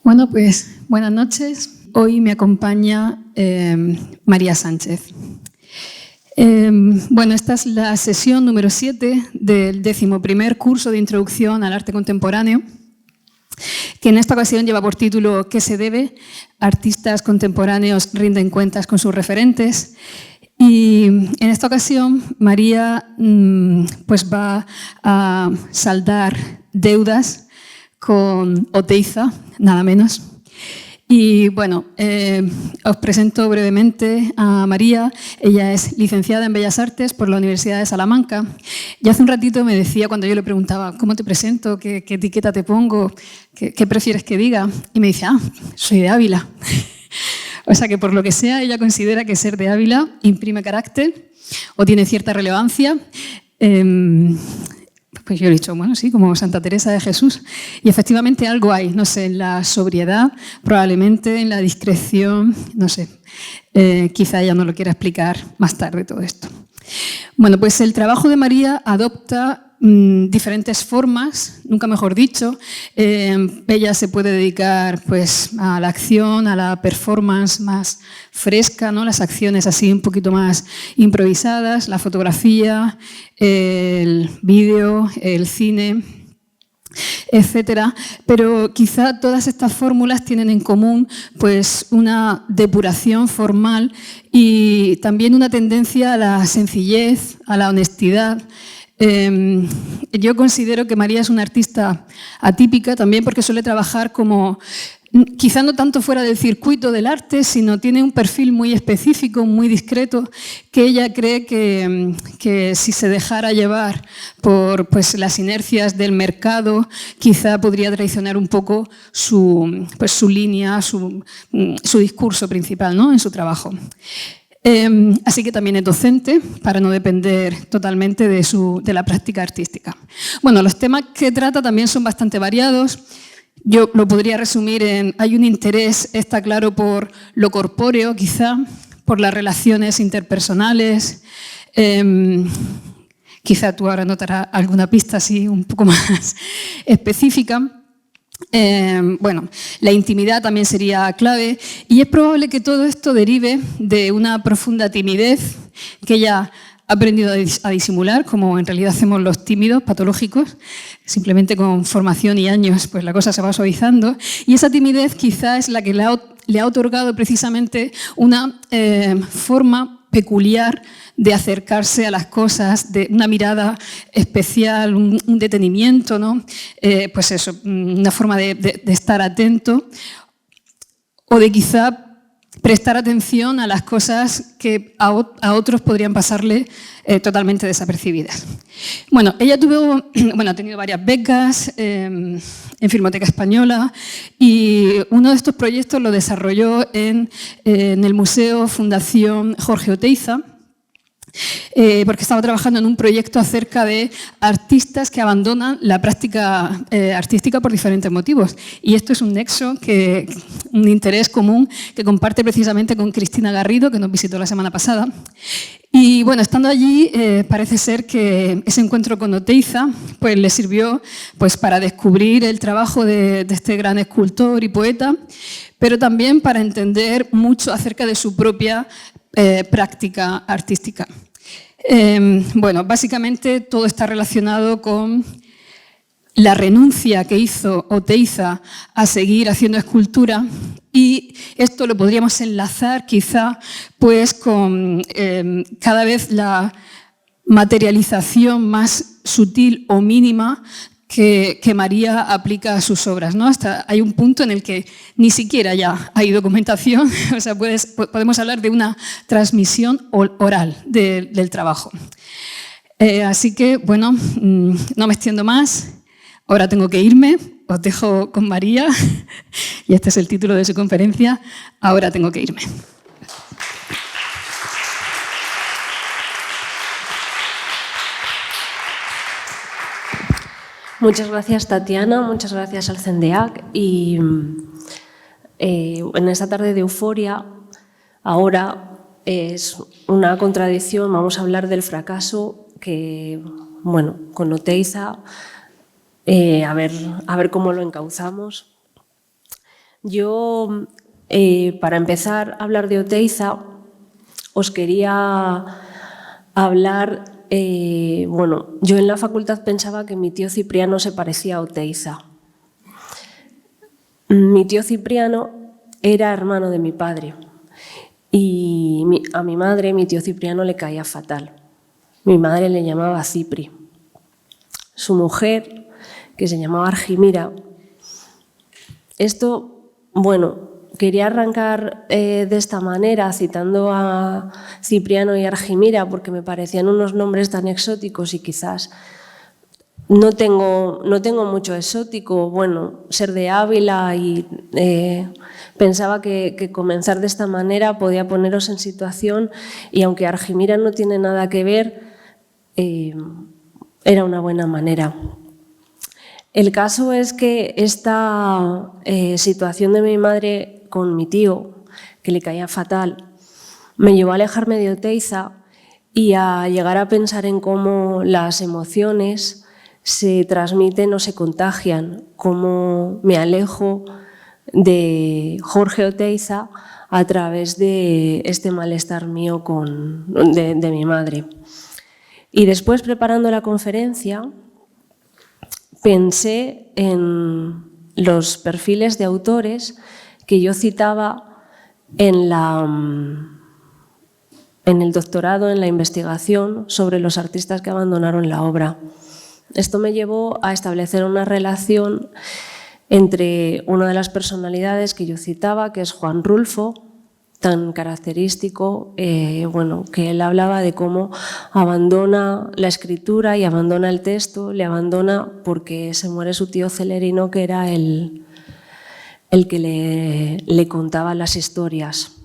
Bueno, pues buenas noches. Hoy me acompaña María Sánchez. Bueno, esta es la sesión número 7 del 11º curso de Introducción al Arte Contemporáneo, que en esta ocasión lleva por título ¿Qué se debe? Artistas contemporáneos rinden cuentas con sus referentes. Y en esta ocasión María pues va a saldar deudas con Oteiza, nada menos. Y bueno, os presento brevemente a María. Ella es licenciada en Bellas Artes por la Universidad de Salamanca. Y hace un ratito me decía, cuando yo le preguntaba, ¿cómo te presento? ¿Qué etiqueta te pongo? ¿Qué prefieres que diga? Y me dice, soy de Ávila. O sea que por lo que sea, ella considera que ser de Ávila imprime carácter o tiene cierta relevancia. Pues yo he dicho, bueno, sí, como Santa Teresa de Jesús. Y efectivamente algo hay, no sé, en la sobriedad, probablemente en la discreción, no sé. Quizá ella nos lo quiera explicar más tarde todo esto. Bueno, pues el trabajo de María adopta diferentes formas, nunca mejor dicho. Ella se puede dedicar pues, a la acción, a la performance más fresca, ¿no? Las acciones así un poquito más improvisadas, la fotografía, el vídeo, el cine, etcétera, pero quizá todas estas fórmulas tienen en común pues, una depuración formal y también una tendencia a la sencillez, a la honestidad. Yo considero que María es una artista atípica también porque suele trabajar como, quizá no tanto fuera del circuito del arte, sino tiene un perfil muy específico, muy discreto, que ella cree que si se dejara llevar por pues, las inercias del mercado, quizá podría traicionar un poco su línea, su discurso principal, ¿no? En su trabajo. Así que también es docente para no depender totalmente de la práctica artística. Bueno, los temas que trata también son bastante variados. Yo lo podría resumir en, hay un interés, está claro, por lo corpóreo quizá, por las relaciones interpersonales. Quizá tú ahora notarás alguna pista así un poco más específica. Bueno, la intimidad también sería clave y es probable que todo esto derive de una profunda timidez que ella ha aprendido a disimular, como en realidad hacemos los tímidos patológicos, simplemente con formación y años pues la cosa se va suavizando y esa timidez quizá es la que le ha otorgado precisamente una forma peculiar de acercarse a las cosas, de una mirada especial, un detenimiento, ¿no? Pues eso, una forma de estar atento o de quizá prestar atención a las cosas que a otros podrían pasarle totalmente desapercibidas. Bueno, ella ha tenido varias becas en Filmoteca Española y uno de estos proyectos lo desarrolló en el Museo Fundación Jorge Oteiza, porque estaba trabajando en un proyecto acerca de artistas que abandonan la práctica artística por diferentes motivos. Y esto es un nexo, un interés común que comparte precisamente con Cristina Garrido, que nos visitó la semana pasada. Y bueno, estando allí, parece ser que ese encuentro con Oteiza pues, le sirvió pues, para descubrir el trabajo de este gran escultor y poeta, pero también para entender mucho acerca de su propia práctica artística. Bueno, básicamente todo está relacionado con la renuncia que hizo Oteiza a seguir haciendo escultura y esto lo podríamos enlazar quizá pues, con cada vez la materialización más sutil o mínima que María aplica a sus obras, ¿no? Hasta hay un punto en el que ni siquiera ya hay documentación, o sea, podemos hablar de una transmisión oral del trabajo. Así que, bueno, no me extiendo más, ahora tengo que irme, os dejo con María, y este es el título de su conferencia, ahora tengo que irme. Muchas gracias, Tatiana, muchas gracias al CENDEAC y en esta tarde de euforia, ahora es una contradicción, vamos a hablar del fracaso que, bueno, con Oteiza, a ver cómo lo encauzamos. Yo, para empezar a hablar de Oteiza, os quería hablar, bueno, yo en la facultad pensaba que mi tío Cipriano se parecía a Oteiza. Mi tío Cipriano era hermano de mi padre y a mi madre, mi tío Cipriano, le caía fatal. Mi madre le llamaba Cipri. Su mujer, que se llamaba Argimira. Esto, bueno, quería arrancar de esta manera, citando a Cipriano y Argimira, porque me parecían unos nombres tan exóticos y quizás no tengo mucho exótico. Bueno, ser de Ávila y pensaba que comenzar de esta manera podía poneros en situación, y aunque Argimira no tiene nada que ver, era una buena manera. El caso es que esta situación de mi madre con mi tío, que le caía fatal, me llevó a alejarme de Oteiza y a llegar a pensar en cómo las emociones se transmiten o se contagian, cómo me alejo de Jorge Oteiza a través de este malestar mío de mi madre. Y después, preparando la conferencia, pensé en los perfiles de autores que yo citaba en el doctorado, en la investigación sobre los artistas que abandonaron la obra. Esto me llevó a establecer una relación entre una de las personalidades que yo citaba, que es Juan Rulfo, tan característico, bueno, que él hablaba de cómo abandona la escritura y abandona el texto, le abandona porque se muere su tío Celerino, que era el que le contaba las historias.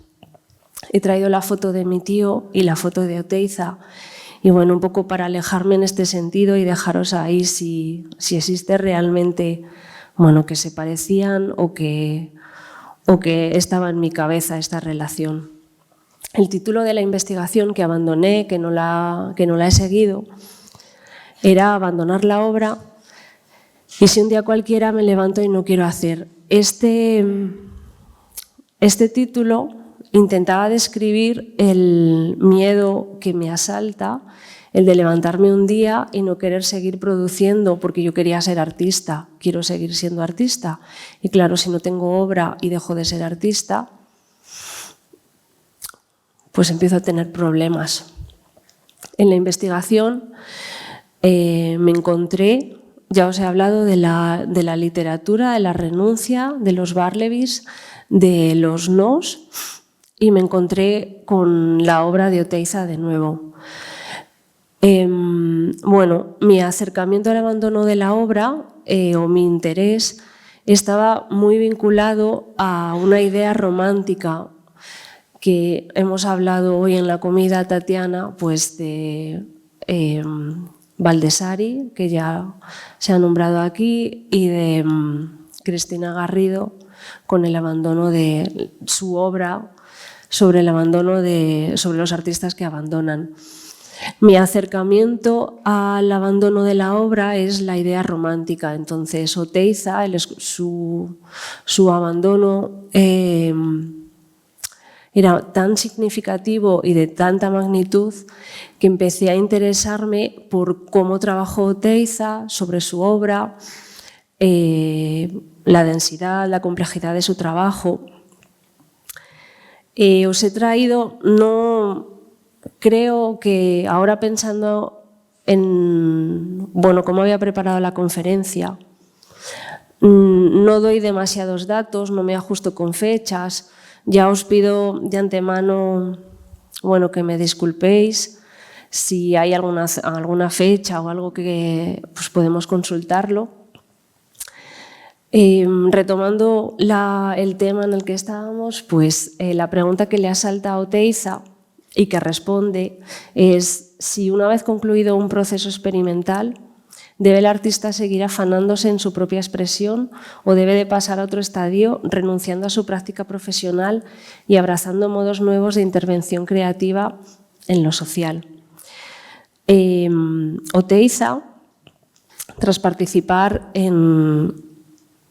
He traído la foto de mi tío y la foto de Oteiza, y bueno, un poco para alejarme en este sentido y dejaros ahí si existe realmente, bueno, que se parecían o que estaba en mi cabeza esta relación. El título de la investigación que abandoné, que no la he seguido, era Abandonar la obra y si un día cualquiera me levanto y no quiero hacer. Este título intentaba describir el miedo que me asalta, el de levantarme un día y no querer seguir produciendo porque yo quería ser artista, quiero seguir siendo artista. Y claro, si no tengo obra y dejo de ser artista, pues empiezo a tener problemas. En la investigación me encontré, ya os he hablado de la literatura, de la renuncia, de los Barlebys, de los nos, y me encontré con la obra de Oteiza de nuevo. Bueno, mi acercamiento al abandono de la obra o mi interés estaba muy vinculado a una idea romántica que hemos hablado hoy en la comida, Tatiana, pues de Valdesari, que ya se ha nombrado aquí, y de Cristina Garrido, con el abandono de su obra sobre el abandono sobre los artistas que abandonan. Mi acercamiento al abandono de la obra es la idea romántica. Entonces, Oteiza, su abandono era tan significativo y de tanta magnitud que empecé a interesarme por cómo trabajó Oteiza, sobre su obra, la densidad, la complejidad de su trabajo. Os he traído, creo que ahora pensando en cómo había preparado la conferencia, no doy demasiados datos, no me ajusto con fechas. Ya os pido de antemano que me disculpéis si hay alguna fecha o algo que pues podemos consultarlo. Retomando el tema en el que estábamos, pues la pregunta que le asalta a Oteiza y que responde es si una vez concluido un proceso experimental ¿debe el artista seguir afanándose en su propia expresión o debe de pasar a otro estadio renunciando a su práctica profesional y abrazando modos nuevos de intervención creativa en lo social? Oteiza, tras participar en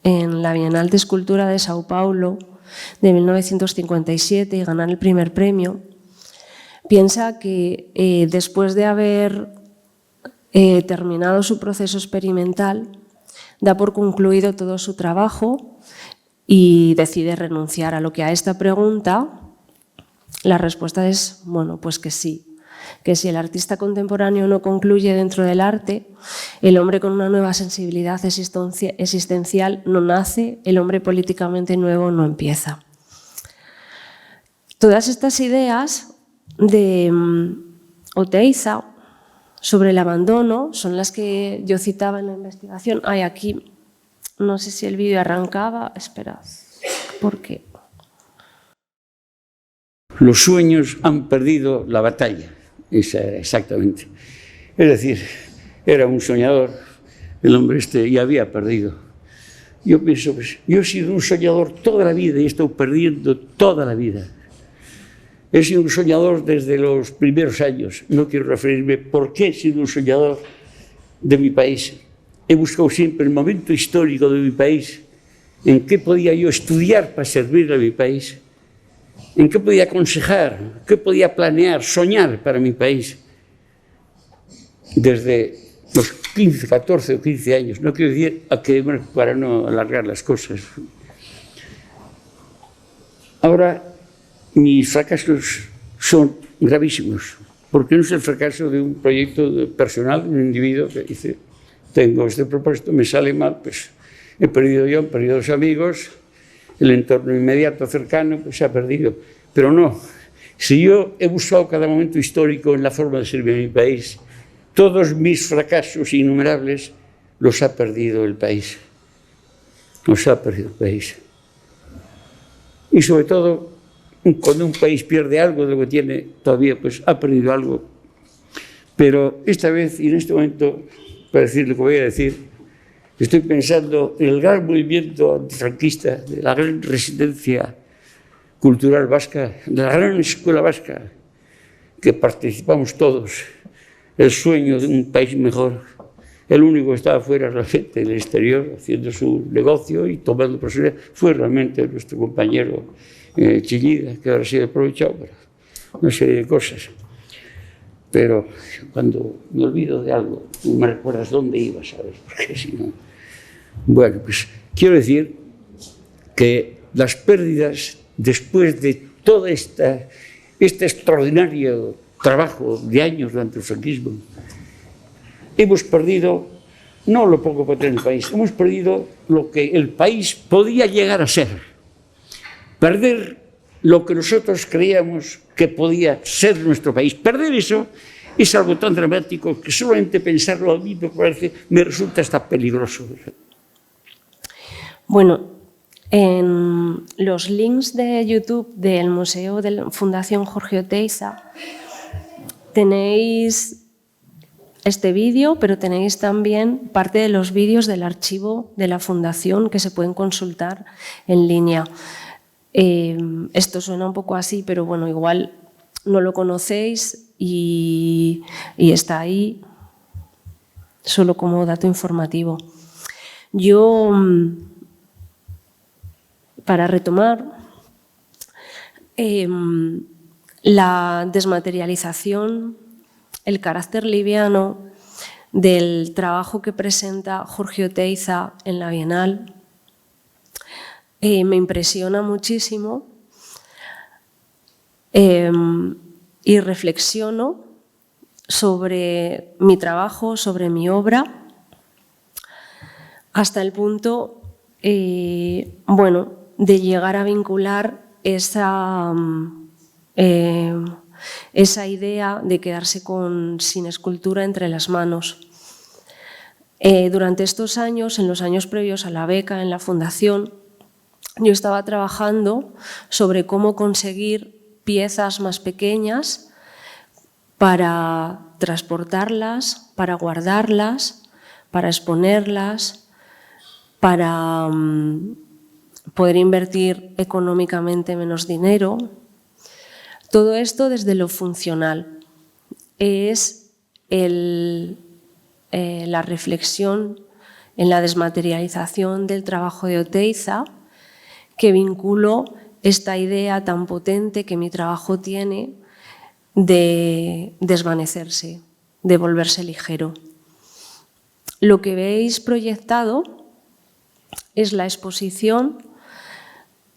en la Bienal de Escultura de Sao Paulo de 1957 y ganar el primer premio, piensa que después de haber terminado su proceso experimental, da por concluido todo su trabajo y decide renunciar. A lo que a esta pregunta la respuesta es, bueno, pues que sí, que si el artista contemporáneo no concluye dentro del arte, el hombre con una nueva sensibilidad existencial no nace, el hombre políticamente nuevo no empieza. Todas estas ideas de Oteiza sobre el abandono son las que yo citaba en la investigación. Hay aquí, no sé si el vídeo arrancaba, esperad, ¿por qué? Los sueños han perdido la batalla, esa era exactamente. Es decir, era un soñador, el hombre y había perdido. Yo pienso, pues, yo he sido un soñador toda la vida y he estado perdiendo toda la vida. He sido un soñador desde los primeros años. No quiero referirme por qué he sido un soñador de mi país. He buscado siempre el momento histórico de mi país, en qué podía yo estudiar para servir a mi país, en qué podía aconsejar, qué podía planear, soñar para mi país. Desde los 15, 14 o 15 años. No quiero decir para no alargar las cosas. Ahora, mis fracasos son gravísimos, porque no es el fracaso de un proyecto personal, de un individuo que dice, tengo este propósito, me sale mal, pues he perdido yo, he perdido los amigos, el entorno inmediato, cercano, pues se ha perdido. Pero no, si yo he buscado cada momento histórico en la forma de servir a mi país, todos mis fracasos innumerables los ha perdido el país. Los ha perdido el país. Y sobre todo, cuando un país pierde algo de lo que tiene todavía, pues ha perdido algo. Pero esta vez, y en este momento, para decir lo que voy a decir, estoy pensando en el gran movimiento antifranquista, de la gran resistencia cultural vasca, de la gran escuela vasca, que participamos todos, el sueño de un país mejor. El único que estaba fuera realmente en el exterior, haciendo su negocio y tomando personalidad, fue realmente nuestro compañero Chillida, que ahora sí ha aprovechado para una serie de cosas. Pero cuando me olvido de algo, me recuerdas dónde iba, ¿sabes? Porque si no... Bueno, pues quiero decir que las pérdidas, después de todo este extraordinario trabajo de años durante el franquismo, hemos perdido no lo poco que tiene el país, hemos perdido lo que el país podía llegar a ser. Perder lo que nosotros creíamos que podía ser nuestro país. Perder eso es algo tan dramático que solamente pensarlo a mí me resulta hasta peligroso. Bueno, en los links de YouTube del Museo de la Fundación Jorge Oteiza tenéis este vídeo, pero tenéis también parte de los vídeos del archivo de la Fundación que se pueden consultar en línea. Esto suena un poco así, pero bueno, igual no lo conocéis y está ahí solo como dato informativo. Yo, para retomar, la desmaterialización, el carácter liviano del trabajo que presenta Jorge Oteiza en la Bienal me impresiona muchísimo y reflexiono sobre mi trabajo, sobre mi obra, hasta el punto bueno, de llegar a vincular esa idea de quedarse sin escultura entre las manos. Durante estos años, en los años previos a la beca en la Fundación, yo estaba trabajando sobre cómo conseguir piezas más pequeñas para transportarlas, para guardarlas, para exponerlas, para poder invertir económicamente menos dinero. Todo esto desde lo funcional. Es la reflexión en la desmaterialización del trabajo de Oteiza, que vinculo esta idea tan potente que mi trabajo tiene de desvanecerse, de volverse ligero. Lo que veis proyectado es la exposición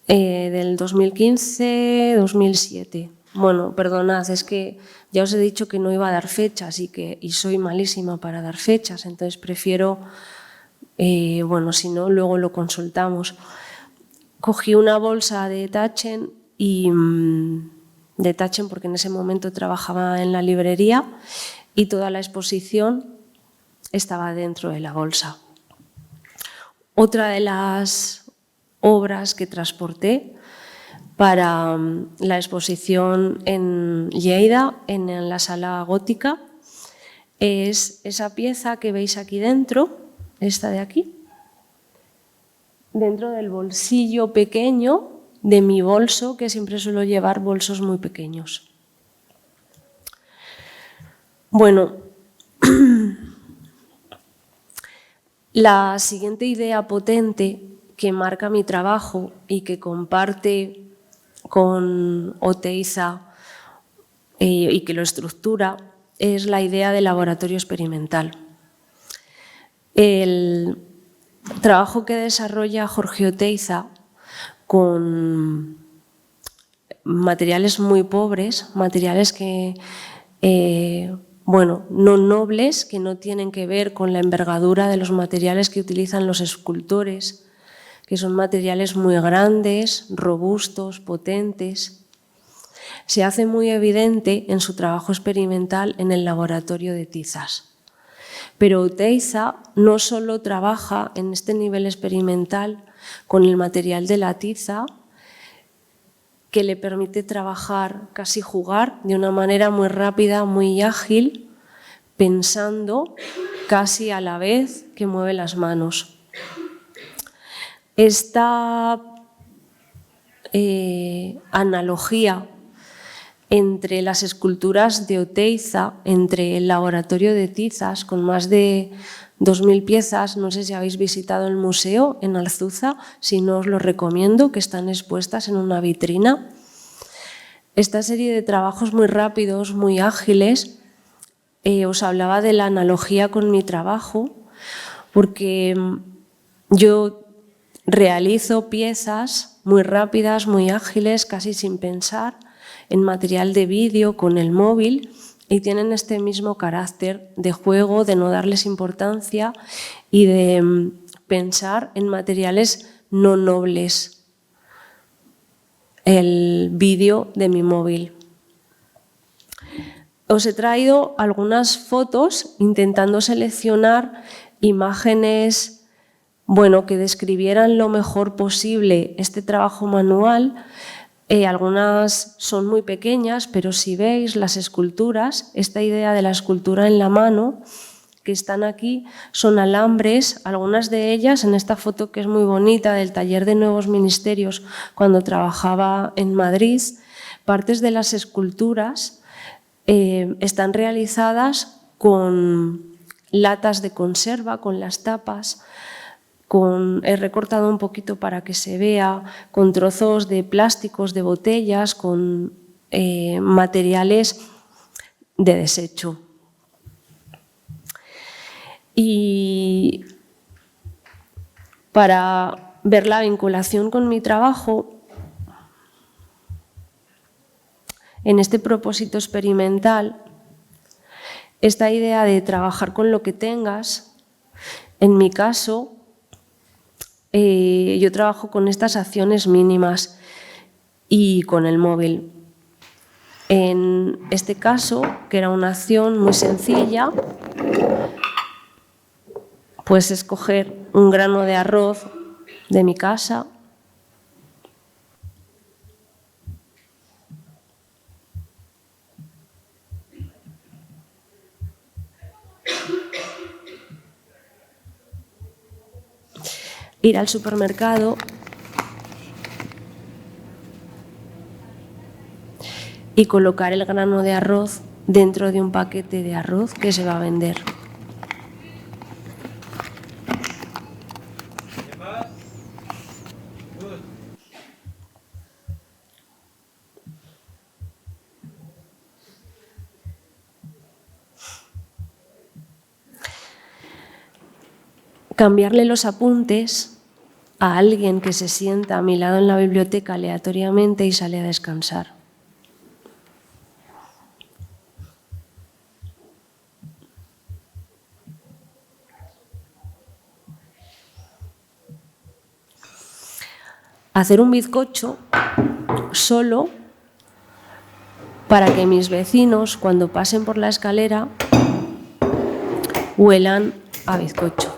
del 2015-2007. Bueno, perdonad, es que ya os he dicho que no iba a dar fechas y soy malísima para dar fechas, entonces prefiero, bueno, si no, luego lo consultamos. Cogí una bolsa de Taschen porque en ese momento trabajaba en la librería y toda la exposición estaba dentro de la bolsa. Otra de las obras que transporté para la exposición en Lleida, en la sala gótica, es esa pieza que veis aquí dentro, esta de aquí, dentro del bolsillo pequeño de mi bolso, que siempre suelo llevar bolsos muy pequeños. Bueno, la siguiente idea potente que marca mi trabajo y que comparte con Oteiza y que lo estructura es la idea del laboratorio experimental. El trabajo que desarrolla Jorge Oteiza con materiales muy pobres, materiales que, bueno, no nobles, que no tienen que ver con la envergadura de los materiales que utilizan los escultores, que son materiales muy grandes, robustos, potentes. Se hace muy evidente en su trabajo experimental en el laboratorio de tizas. Pero Oteiza no solo trabaja en este nivel experimental con el material de la tiza, que le permite trabajar, casi jugar, de una manera muy rápida, muy ágil, pensando casi a la vez que mueve las manos. Esta analogía entre las esculturas de Oteiza, entre el laboratorio de tizas, con más de 2000 piezas, no sé si habéis visitado el museo en Alzuza, si no os lo recomiendo, que están expuestas en una vitrina. Esta serie de trabajos muy rápidos, muy ágiles, os hablaba de la analogía con mi trabajo, porque yo realizo piezas muy rápidas, muy ágiles, casi sin pensar, en material de vídeo, con el móvil, y tienen este mismo carácter de juego, de no darles importancia y de pensar en materiales no nobles. El vídeo de mi móvil. Os he traído algunas fotos intentando seleccionar imágenes, bueno, que describieran lo mejor posible este trabajo manual. Algunas son muy pequeñas, pero si veis las esculturas, esta idea de la escultura en la mano, que están aquí, son alambres, algunas de ellas en esta foto que es muy bonita del taller de nuevos ministerios cuando trabajaba en Madrid, partes de las esculturas están realizadas con latas de conserva, con las tapas, he recortado un poquito para que se vea, con trozos de plásticos, de botellas, con materiales de desecho. Y para ver la vinculación con mi trabajo, en este propósito experimental, esta idea de trabajar con lo que tengas, en mi caso, yo trabajo con estas acciones mínimas y con el móvil. En este caso, que era una acción muy sencilla, pues escoger un grano de arroz de mi casa, ir al supermercado y colocar el grano de arroz dentro de un paquete de arroz que se va a vender. cambiarle los apuntes a alguien que se sienta a mi lado en la biblioteca aleatoriamente y sale a descansar. Hacer un bizcocho solo para que mis vecinos, cuando pasen por la escalera, huelan a bizcocho.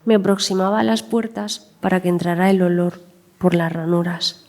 Me aproximaba a las puertas para que entrara el olor por las ranuras.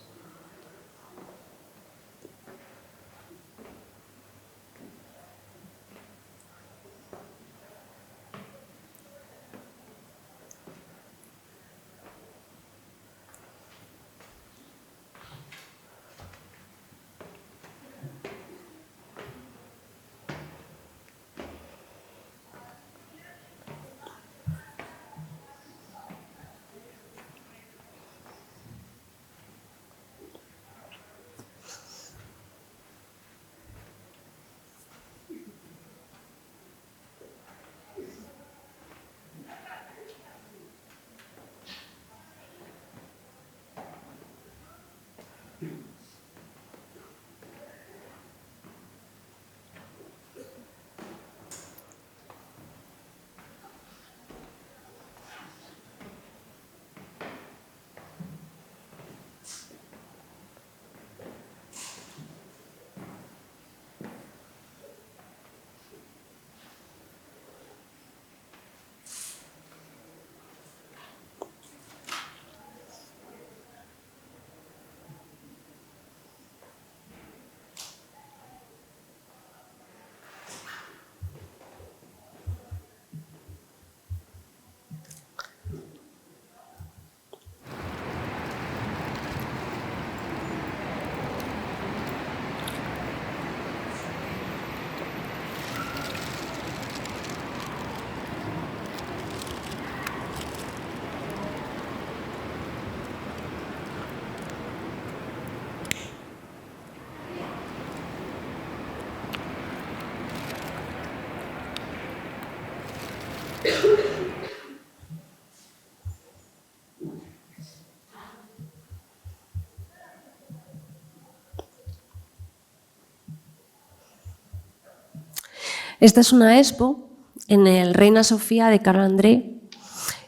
Esta es una expo en el Reina Sofía de Carl André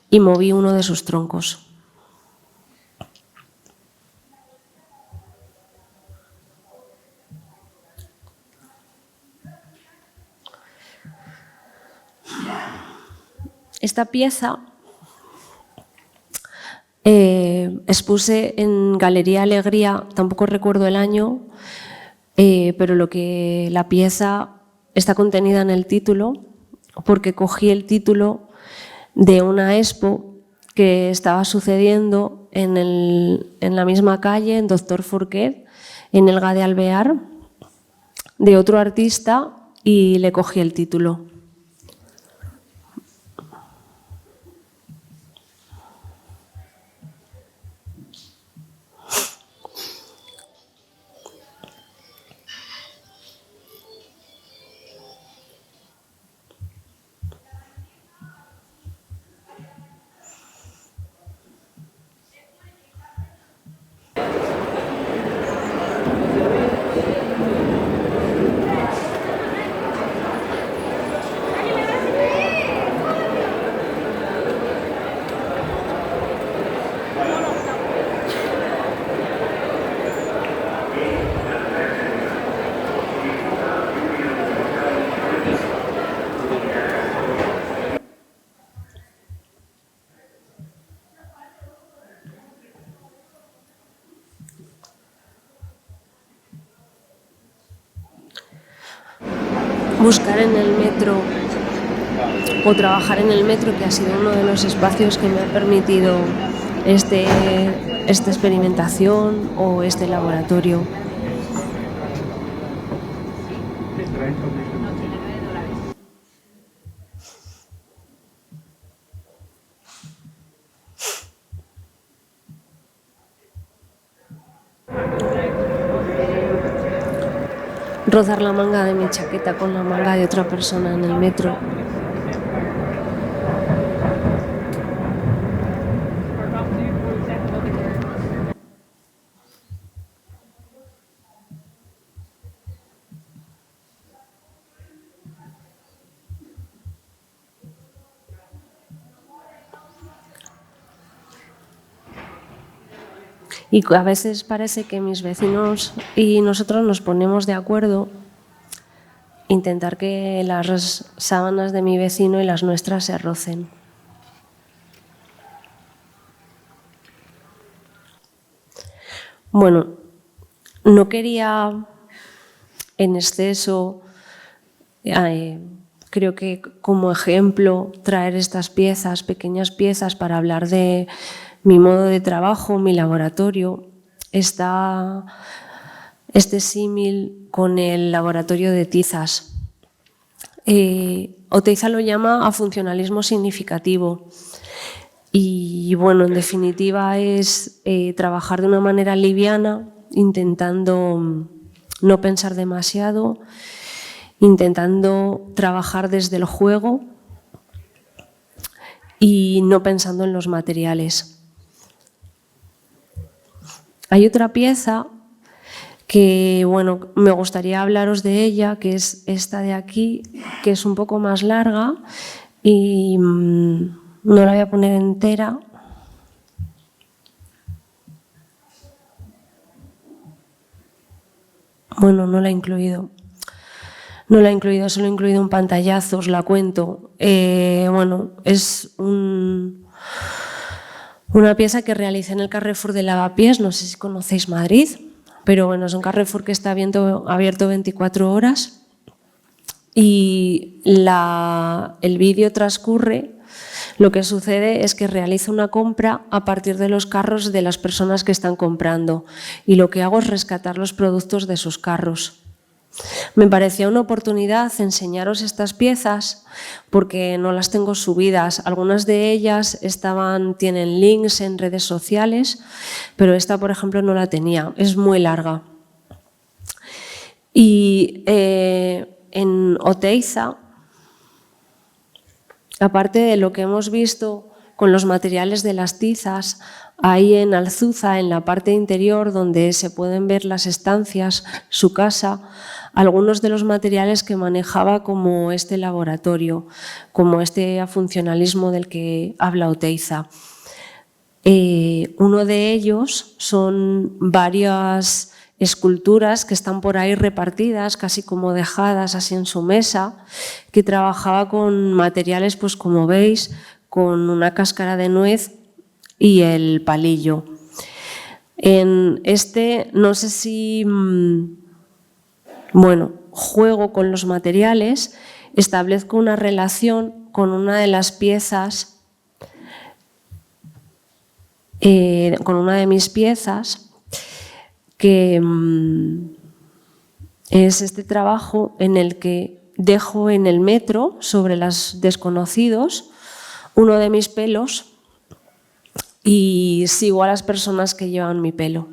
y moví uno de sus troncos. Esta pieza expuse en Galería Alegría, tampoco recuerdo el año, pero la pieza está contenida en el título porque cogí el título de una expo que estaba sucediendo en la misma calle, en Doctor Fourquet, en Elga de Alvear, de otro artista, y le cogí el título. buscar en el metro o trabajar en el metro, que ha sido uno de los espacios que me ha permitido esta experimentación o este laboratorio. Rozar la manga de mi chaqueta con la manga de otra persona en el metro. Y a veces parece que mis vecinos y nosotros nos ponemos de acuerdo, intentar que las sábanas de mi vecino y las nuestras se rocen. Bueno, no quería en exceso, creo que como ejemplo, traer estas piezas, pequeñas piezas, para hablar de mi modo de trabajo, mi laboratorio. Está este símil con el laboratorio de Tizas. Oteiza lo llama a funcionalismo significativo. Y bueno, en definitiva es trabajar de una manera liviana, intentando no pensar demasiado, intentando trabajar desde el juego y no pensando en los materiales. Hay otra pieza que, bueno, me gustaría hablaros de ella, que es esta de aquí, que es un poco más larga y no la voy a poner entera. Bueno, no la he incluido. No la he incluido, solo he incluido un pantallazo, os la cuento. Bueno, es una pieza que realicé en el Carrefour de Lavapiés, no sé si conocéis Madrid, pero bueno, es un Carrefour que está abierto 24 horas y el vídeo transcurre. Lo que sucede es que realizo una compra a partir de los carros de las personas que están comprando y lo que hago es rescatar los productos de sus carros. Me parecía una oportunidad enseñaros estas piezas porque no las tengo subidas. Algunas de ellas tienen links en redes sociales, pero esta, por ejemplo, no la tenía. Es muy larga. Y en Oteiza, aparte de lo que hemos visto con los materiales de las tizas, ahí en Alzuza, en la parte interior donde se pueden ver las estancias, su casa, algunos de los materiales que manejaba como este laboratorio, como este funcionalismo del que habla Oteiza. Uno de ellos son varias esculturas que están por ahí repartidas, casi como dejadas así en su mesa, que trabajaba con materiales, pues como veis, con una cáscara de nuez y el palillo. En este, no sé si, bueno, juego con los materiales, establezco una relación con una de las piezas, con una de mis piezas, que es este trabajo en el que dejo en el metro, sobre los desconocidos, uno de mis pelos y sigo a las personas que llevan mi pelo.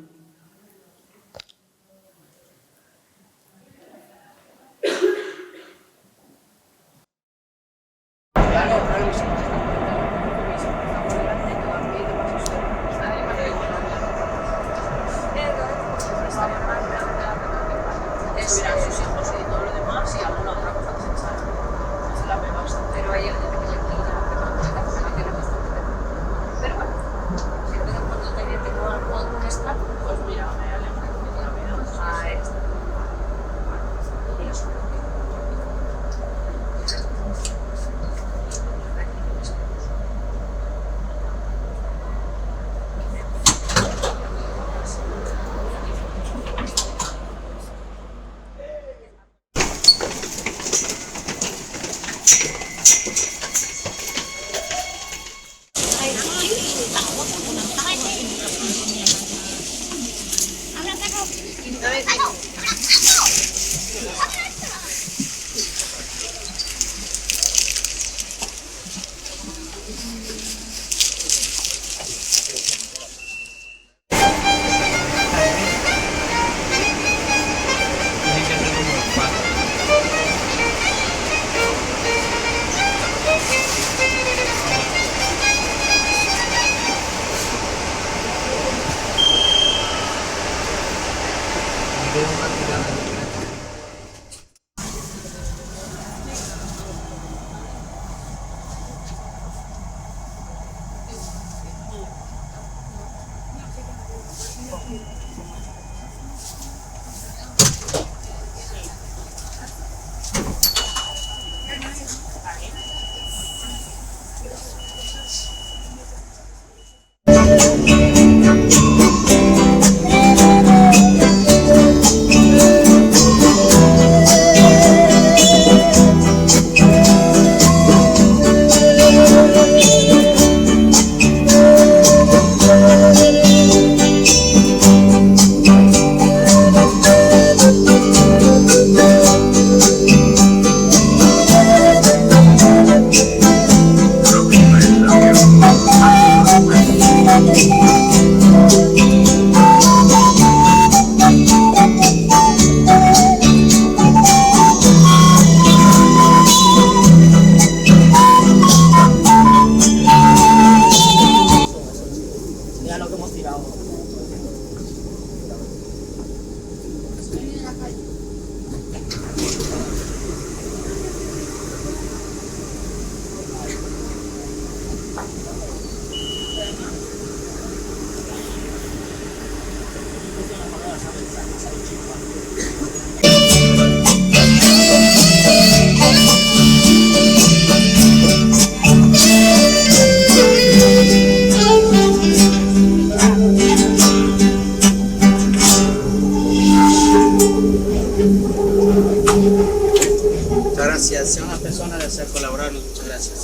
Gracias, sea una persona de hacer colaborarnos, muchas gracias.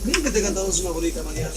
Miren que tengan todos una bonita mañana.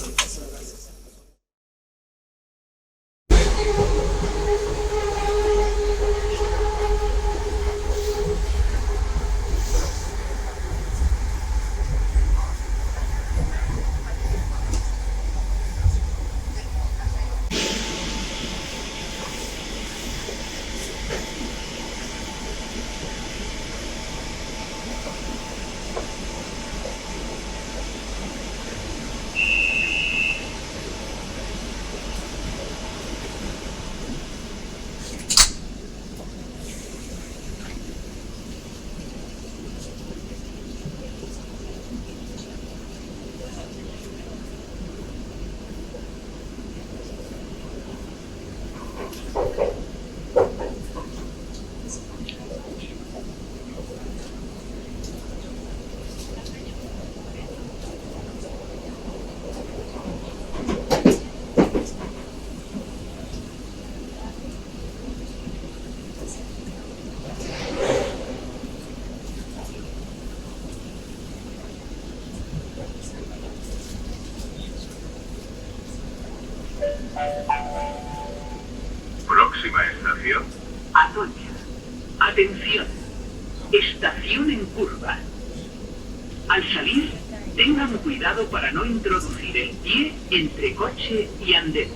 Próxima estación. Atocha. Atención. Estación en curva. Al salir, tengan cuidado para no introducir el pie entre coche y andén.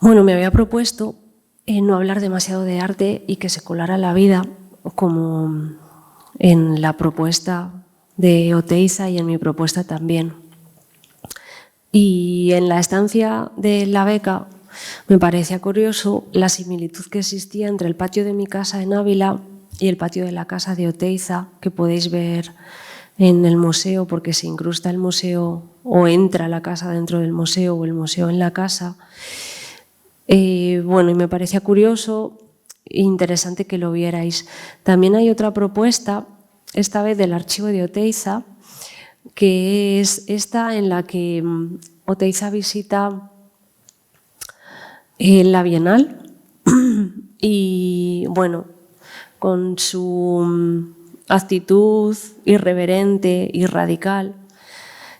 Bueno, me había propuesto no hablar demasiado de arte y que se colara la vida, como en la propuesta de Oteiza y en mi propuesta también. Y en la estancia de la beca me parecía curioso la similitud que existía entre el patio de mi casa en Ávila y el patio de la casa de Oteiza, que podéis ver en el museo, porque se incrusta el museo o entra la casa dentro del museo o el museo en la casa. Bueno, y me parecía curioso e interesante que lo vierais. También hay otra propuesta, esta vez del archivo de Oteiza, que es esta en la que Oteiza visita la Bienal y, bueno, con su actitud irreverente y radical,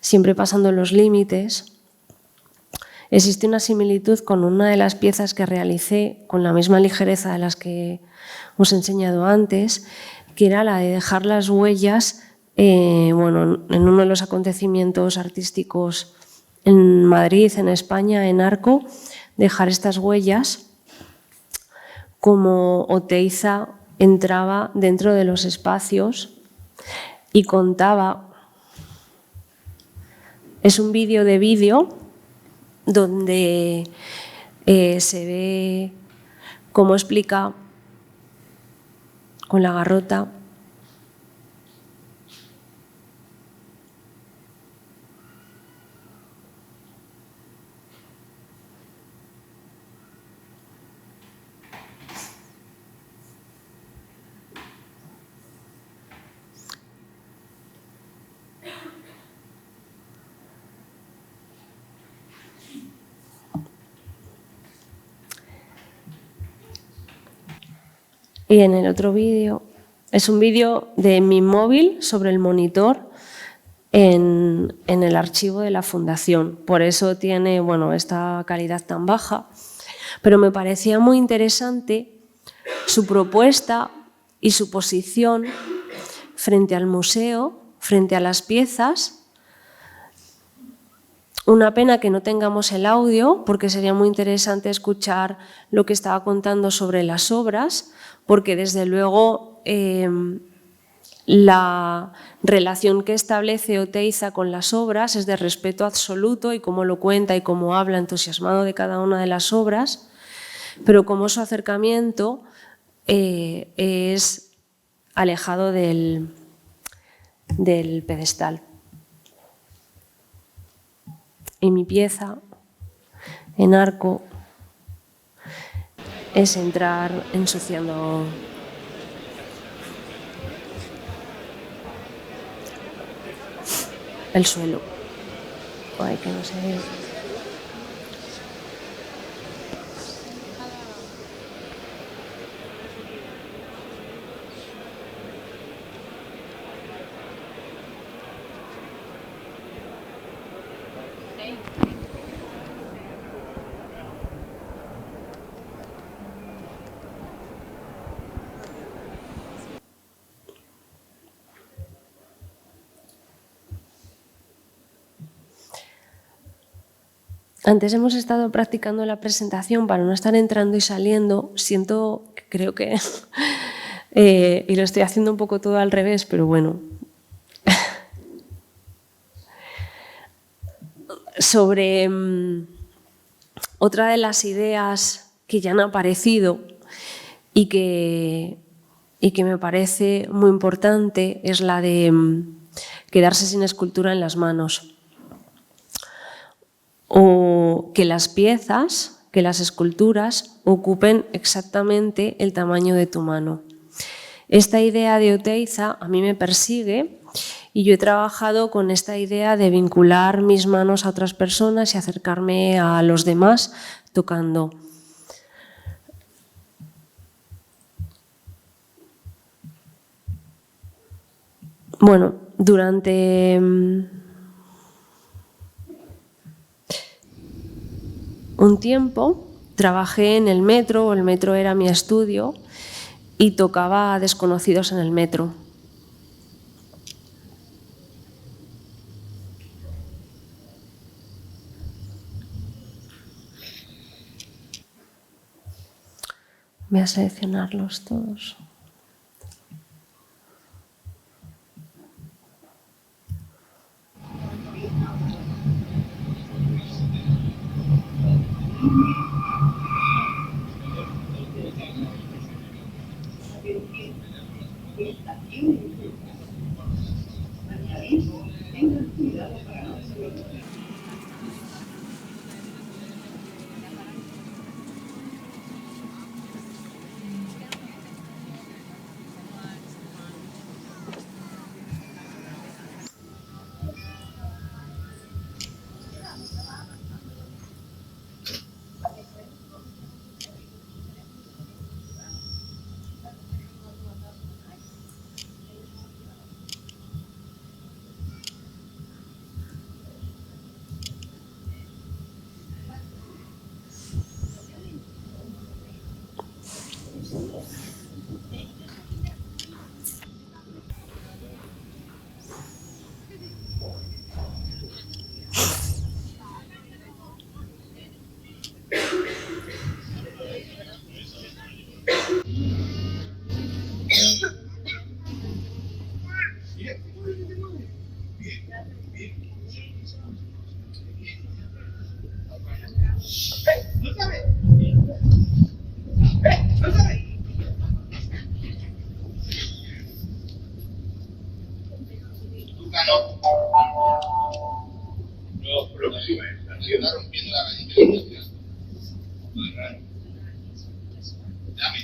siempre pasando los límites, existe una similitud con una de las piezas que realicé con la misma ligereza de las que os he enseñado antes, que era la de dejar las huellas bueno, en uno de los acontecimientos artísticos en Madrid, en España, en Arco, dejar estas huellas como Oteiza entraba dentro de los espacios y contaba. Es un vídeo de vídeo donde se ve cómo explica con la garrota y en el otro vídeo es un vídeo de mi móvil sobre el monitor en el archivo de la Fundación. Por eso tiene, bueno, esta calidad tan baja. Pero me parecía muy interesante su propuesta y su posición frente al museo, frente a las piezas. Una pena que no tengamos el audio, porque sería muy interesante escuchar lo que estaba contando sobre las obras, porque desde luego la relación que establece Oteiza con las obras es de respeto absoluto, y cómo lo cuenta y cómo habla entusiasmado de cada una de las obras, pero como su acercamiento es alejado del pedestal. Y mi pieza en Arco es entrar ensuciando el suelo. Ay, que no sé. Antes hemos estado practicando la presentación para no estar entrando y saliendo. Siento, creo que, y lo estoy haciendo un poco todo al revés, pero bueno. Sobre otra de las ideas que ya han aparecido y que me parece muy importante es la de quedarse sin escultura en las manos. O que las piezas, que las esculturas ocupen exactamente el tamaño de tu mano. Esta idea de Oteiza a mí me persigue y yo he trabajado con esta idea de vincular mis manos a otras personas y acercarme a los demás tocando. Bueno, durante un tiempo trabajé en el metro era mi estudio, y tocaba a desconocidos en el metro. Voy a seleccionarlos todos. Próxima estación. Está rompiendo la gallina. Muy raro. Dame.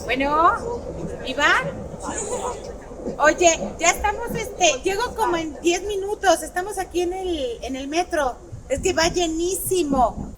Bueno, Iván. Oye, ya estamos, llego como en 10 minutos, estamos aquí en el metro. Es que va llenísimo.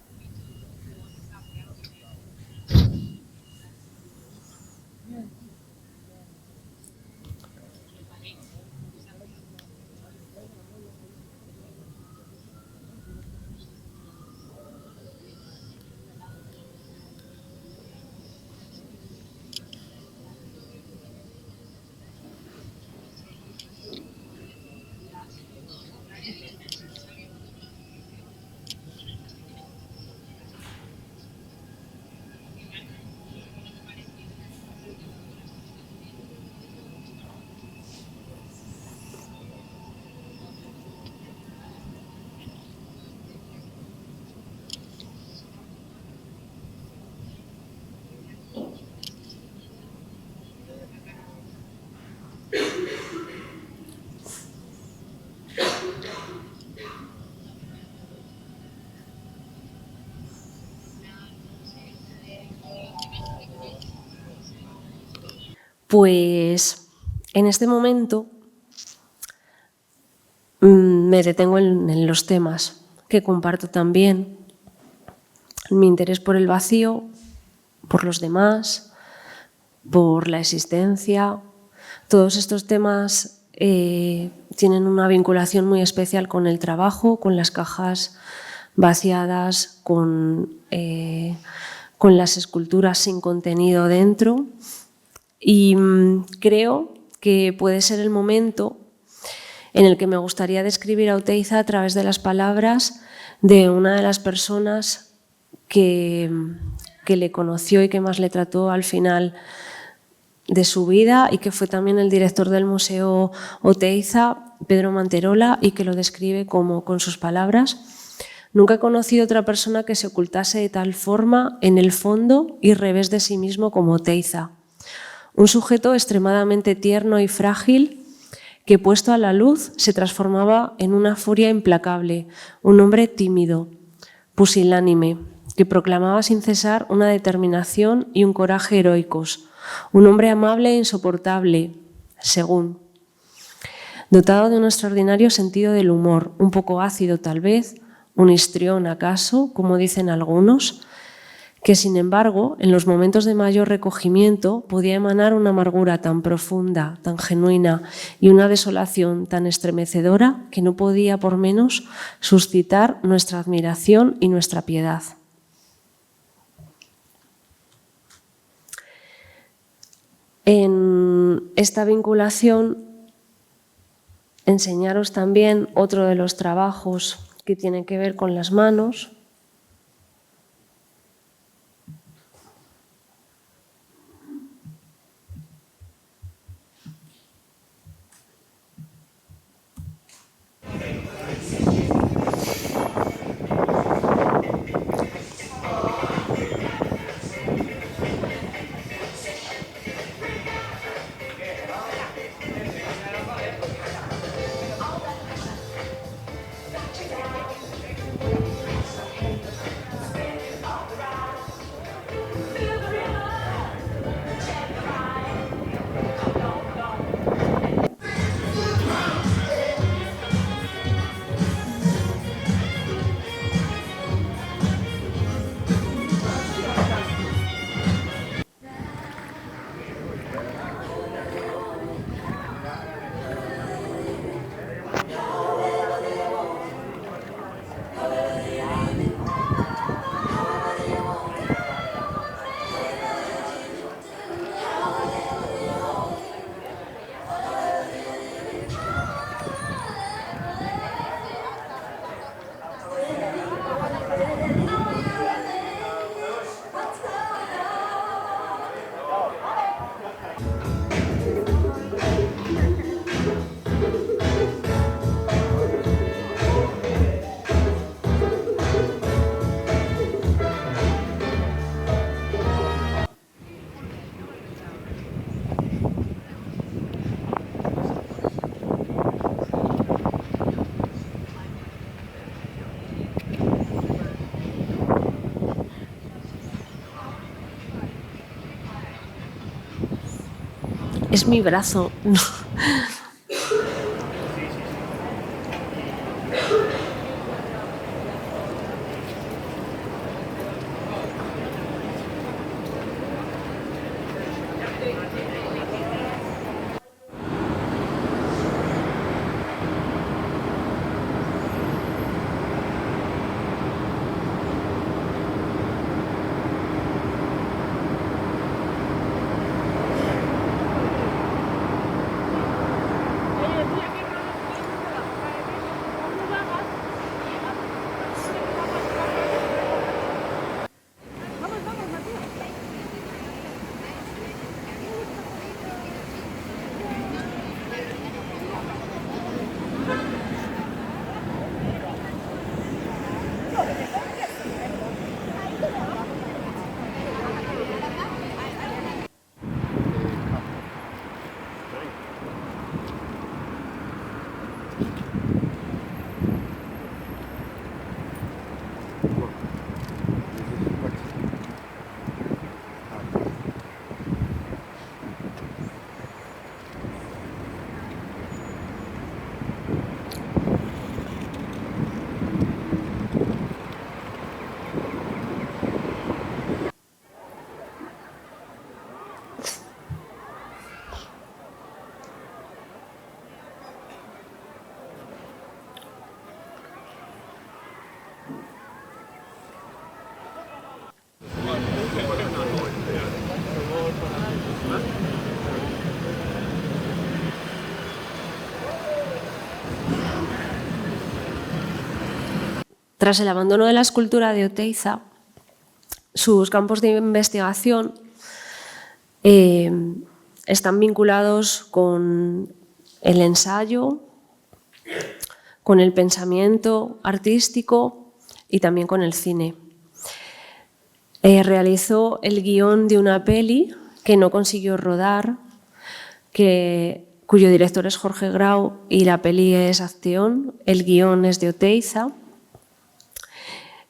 Pues en este momento me detengo en los temas que comparto también. Mi interés por el vacío, por los demás, por la existencia. Todos estos temas tienen una vinculación muy especial con el trabajo, con las cajas vaciadas, con las esculturas sin contenido dentro. Y creo que puede ser el momento en el que me gustaría describir a Oteiza a través de las palabras de una de las personas que le conoció y que más le trató al final de su vida y que fue también el director del Museo Oteiza, Pedro Manterola, y que lo describe como, con sus palabras: nunca he conocido otra persona que se ocultase de tal forma en el fondo y revés de sí mismo como Oteiza. Un sujeto extremadamente tierno y frágil que, puesto a la luz, se transformaba en una furia implacable, un hombre tímido, pusilánime, que proclamaba sin cesar una determinación y un coraje heroicos, un hombre amable e insoportable, según, dotado de un extraordinario sentido del humor, un poco ácido tal vez, un histrión acaso, como dicen algunos, que sin embargo, en los momentos de mayor recogimiento, podía emanar una amargura tan profunda, tan genuina y una desolación tan estremecedora que no podía por menos suscitar nuestra admiración y nuestra piedad. En esta vinculación, enseñaros también otro de los trabajos que tiene que ver con las manos. Es mi brazo. Tras el abandono de la escultura de Oteiza, sus campos de investigación están vinculados con el ensayo, con el pensamiento artístico y también con el cine. Realizó el guión de una peli que no consiguió rodar, cuyo director es Jorge Grau y la peli es Acción. El guión es de Oteiza.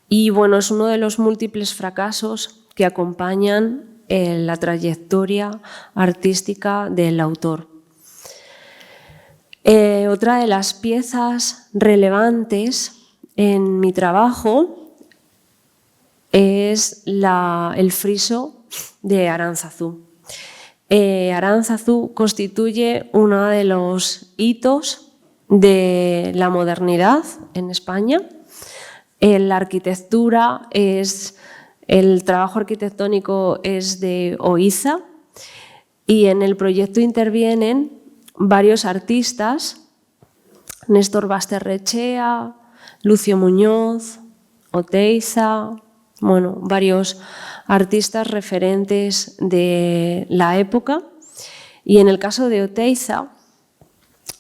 Y bueno, es uno de los múltiples fracasos que acompañan la trayectoria artística del autor. Otra de las piezas relevantes en mi trabajo es el friso de Aránzazu. Aránzazu constituye uno de los hitos de la modernidad en España. La arquitectura el trabajo arquitectónico es de Oiza y en el proyecto intervienen varios artistas, Néstor Basterrechea, Lucio Muñoz, Oteiza, bueno, varios artistas referentes de la época. Y en el caso de Oteiza,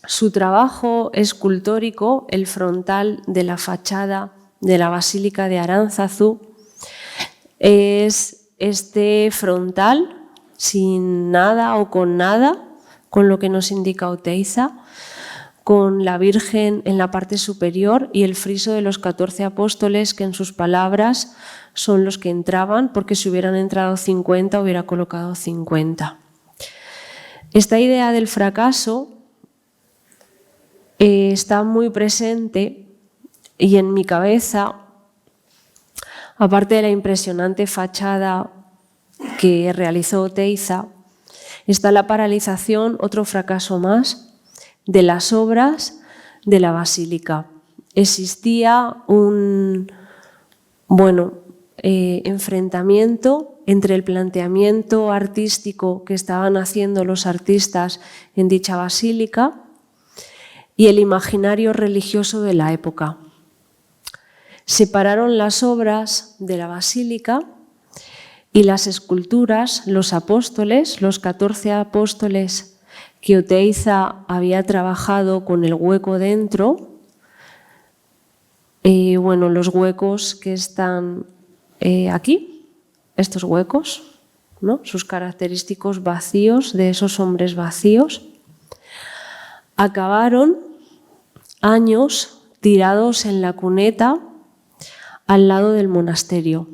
su trabajo escultórico, el frontal de la fachada de la Basílica de Aránzazu, es este frontal sin nada o con nada, con lo que nos indica Oteiza, con la Virgen en la parte superior y el friso de los 14 apóstoles, que en sus palabras son los que entraban, porque si hubieran entrado 50 hubiera colocado 50. Esta idea del fracaso está muy presente y en mi cabeza, aparte de la impresionante fachada que realizó Oteiza, está la paralización, otro fracaso más, de las obras de la Basílica. Existía un enfrentamiento entre el planteamiento artístico que estaban haciendo los artistas en dicha basílica y el imaginario religioso de la época. Separaron las obras de la basílica y las esculturas, los apóstoles, los 14 apóstoles que Oteiza había trabajado con el hueco dentro. Los huecos que están aquí, estos huecos, ¿no? Sus característicos vacíos de esos hombres vacíos, acabaron años tirados en la cuneta al lado del monasterio.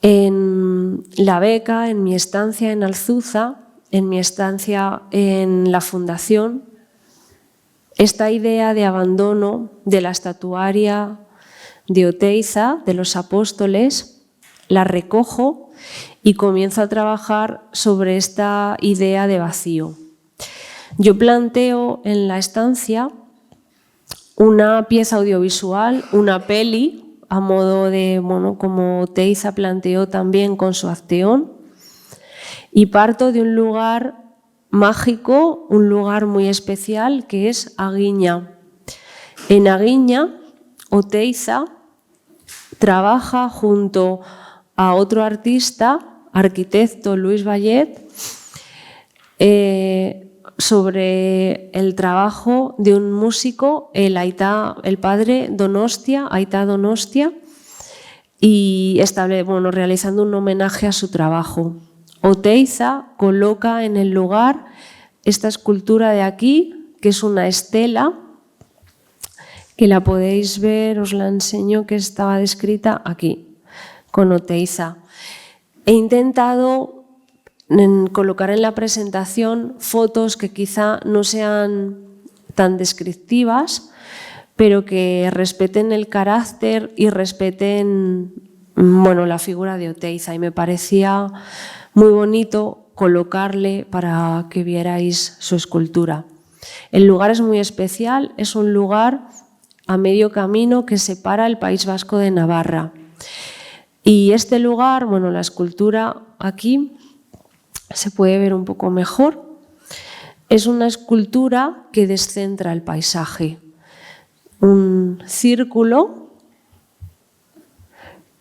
En la beca, en mi estancia en Alzuza, en mi estancia en la fundación, esta idea de abandono de la estatuaria de Oteiza, de los apóstoles, la recojo y comienzo a trabajar sobre esta idea de vacío. Yo planteo en la estancia una pieza audiovisual, una peli, a modo de, como Oteiza planteó también con su Acción, y parto de un lugar mágico, un lugar muy especial que es Aguiña. En Aguiña, Oteiza trabaja junto a otro artista, arquitecto Luis Vallet, sobre el trabajo de un músico, el padre Donostia, Aitá Donostia, y realizando un homenaje a su trabajo. Oteiza coloca en el lugar esta escultura de aquí, que es una estela, que la podéis ver, os la enseño, que estaba descrita aquí, con Oteiza. He intentado colocar en la presentación fotos que quizá no sean tan descriptivas, pero que respeten el carácter y respeten la figura de Oteiza. Y me parecía muy bonito colocarle para que vierais su escultura. El lugar es muy especial, es un lugar a medio camino que separa el País Vasco de Navarra. Y este lugar, la escultura aquí se puede ver un poco mejor. Es una escultura que descentra el paisaje. Un círculo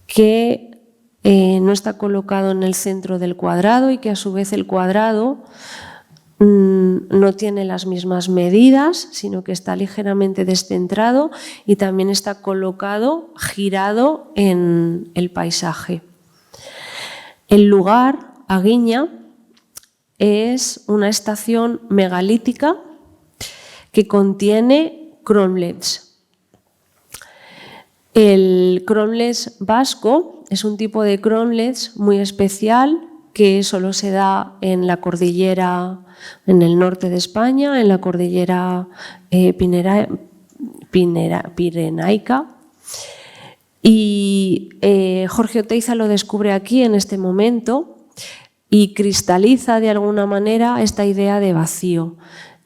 que no está colocado en el centro del cuadrado y que a su vez el cuadrado no tiene las mismas medidas, sino que está ligeramente descentrado y también está colocado, girado en el paisaje. El lugar, Aguiña, es una estación megalítica que contiene cromlechs. El cromlech vasco es un tipo de cromlech muy especial que solo se da en la cordillera, en el norte de España, en la cordillera pirenaica. Y Jorge Oteiza lo descubre aquí en este momento y cristaliza de alguna manera esta idea de vacío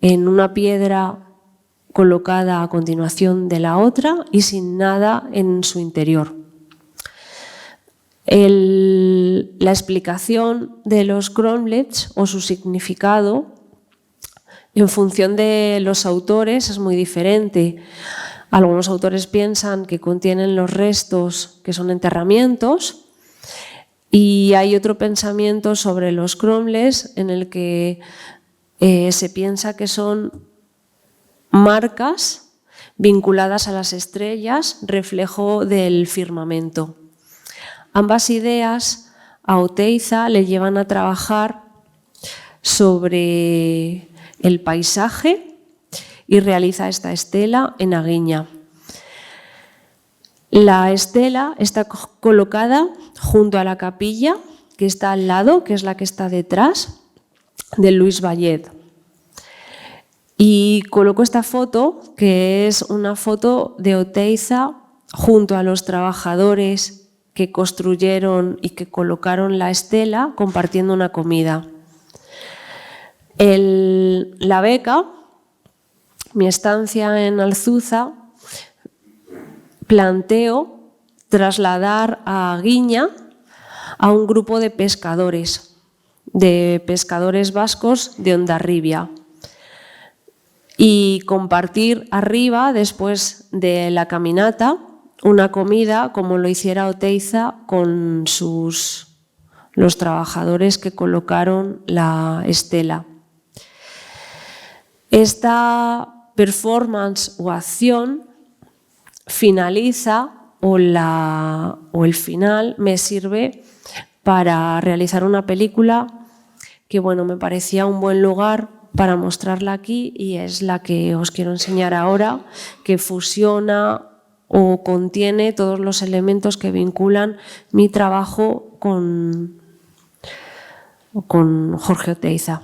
en una piedra colocada a continuación de la otra y sin nada en su interior. La explicación de los cromlechs o su significado en función de los autores es muy diferente. Algunos autores piensan que contienen los restos que son enterramientos y hay otro pensamiento sobre los cromlechs en el que se piensa que son marcas vinculadas a las estrellas, reflejo del firmamento. Ambas ideas a Oteiza le llevan a trabajar sobre el paisaje y realiza esta estela en Aguiña. La estela está colocada junto a la capilla que está al lado, que es la que está detrás de Luis Vallet. Y coloco esta foto, que es una foto de Oteiza junto a los trabajadores que construyeron y que colocaron la estela compartiendo una comida. La beca, mi estancia en Alzuza, planteo trasladar a Aguiña a un grupo de pescadores vascos de Hondarribia y compartir arriba, después de la caminata, una comida como lo hiciera Oteiza con los trabajadores que colocaron la estela. Esta performance o acción finaliza o el final me sirve para realizar una película que me parecía un buen lugar para mostrarla aquí y es la que os quiero enseñar ahora, que fusiona o contiene todos los elementos que vinculan mi trabajo con Jorge Oteiza.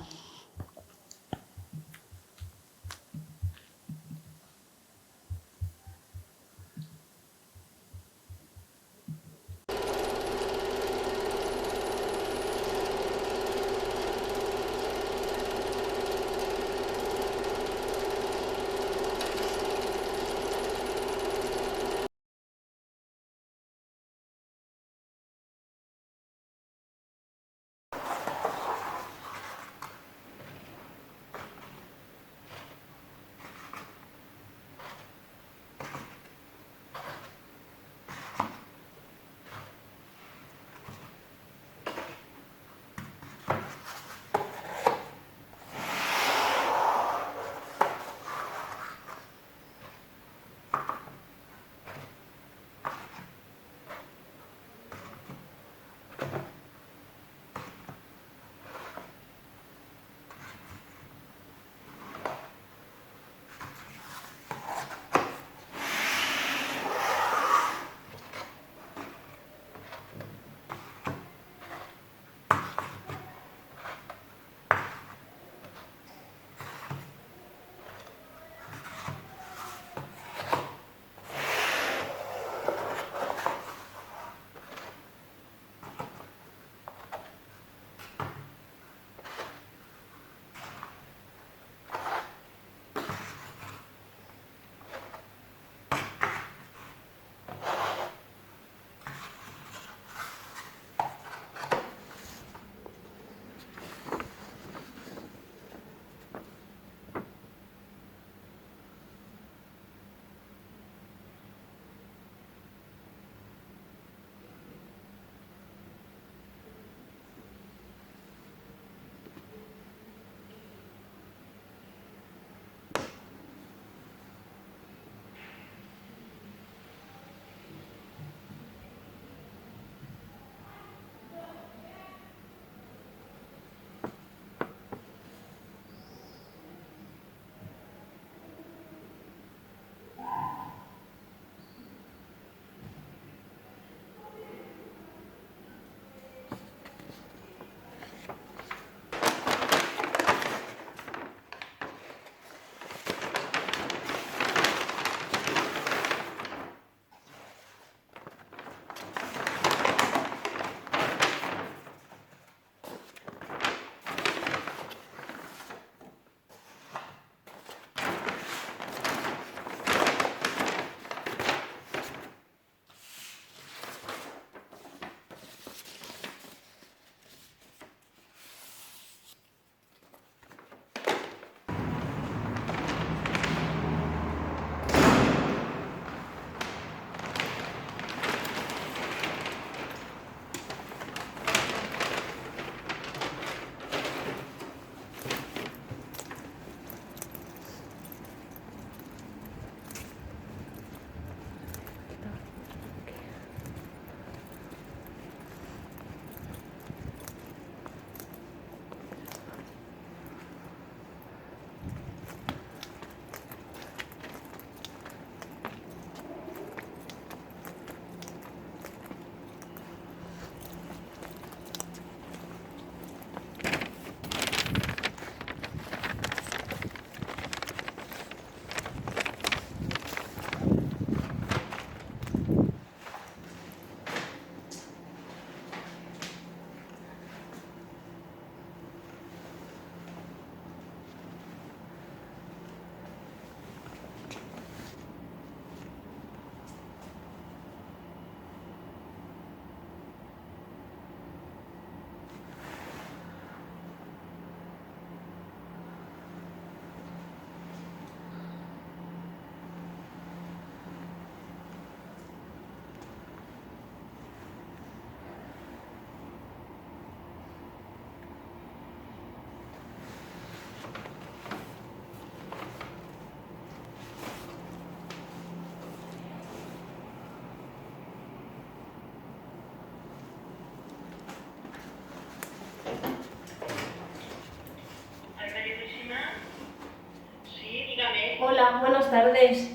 Hola, buenas tardes.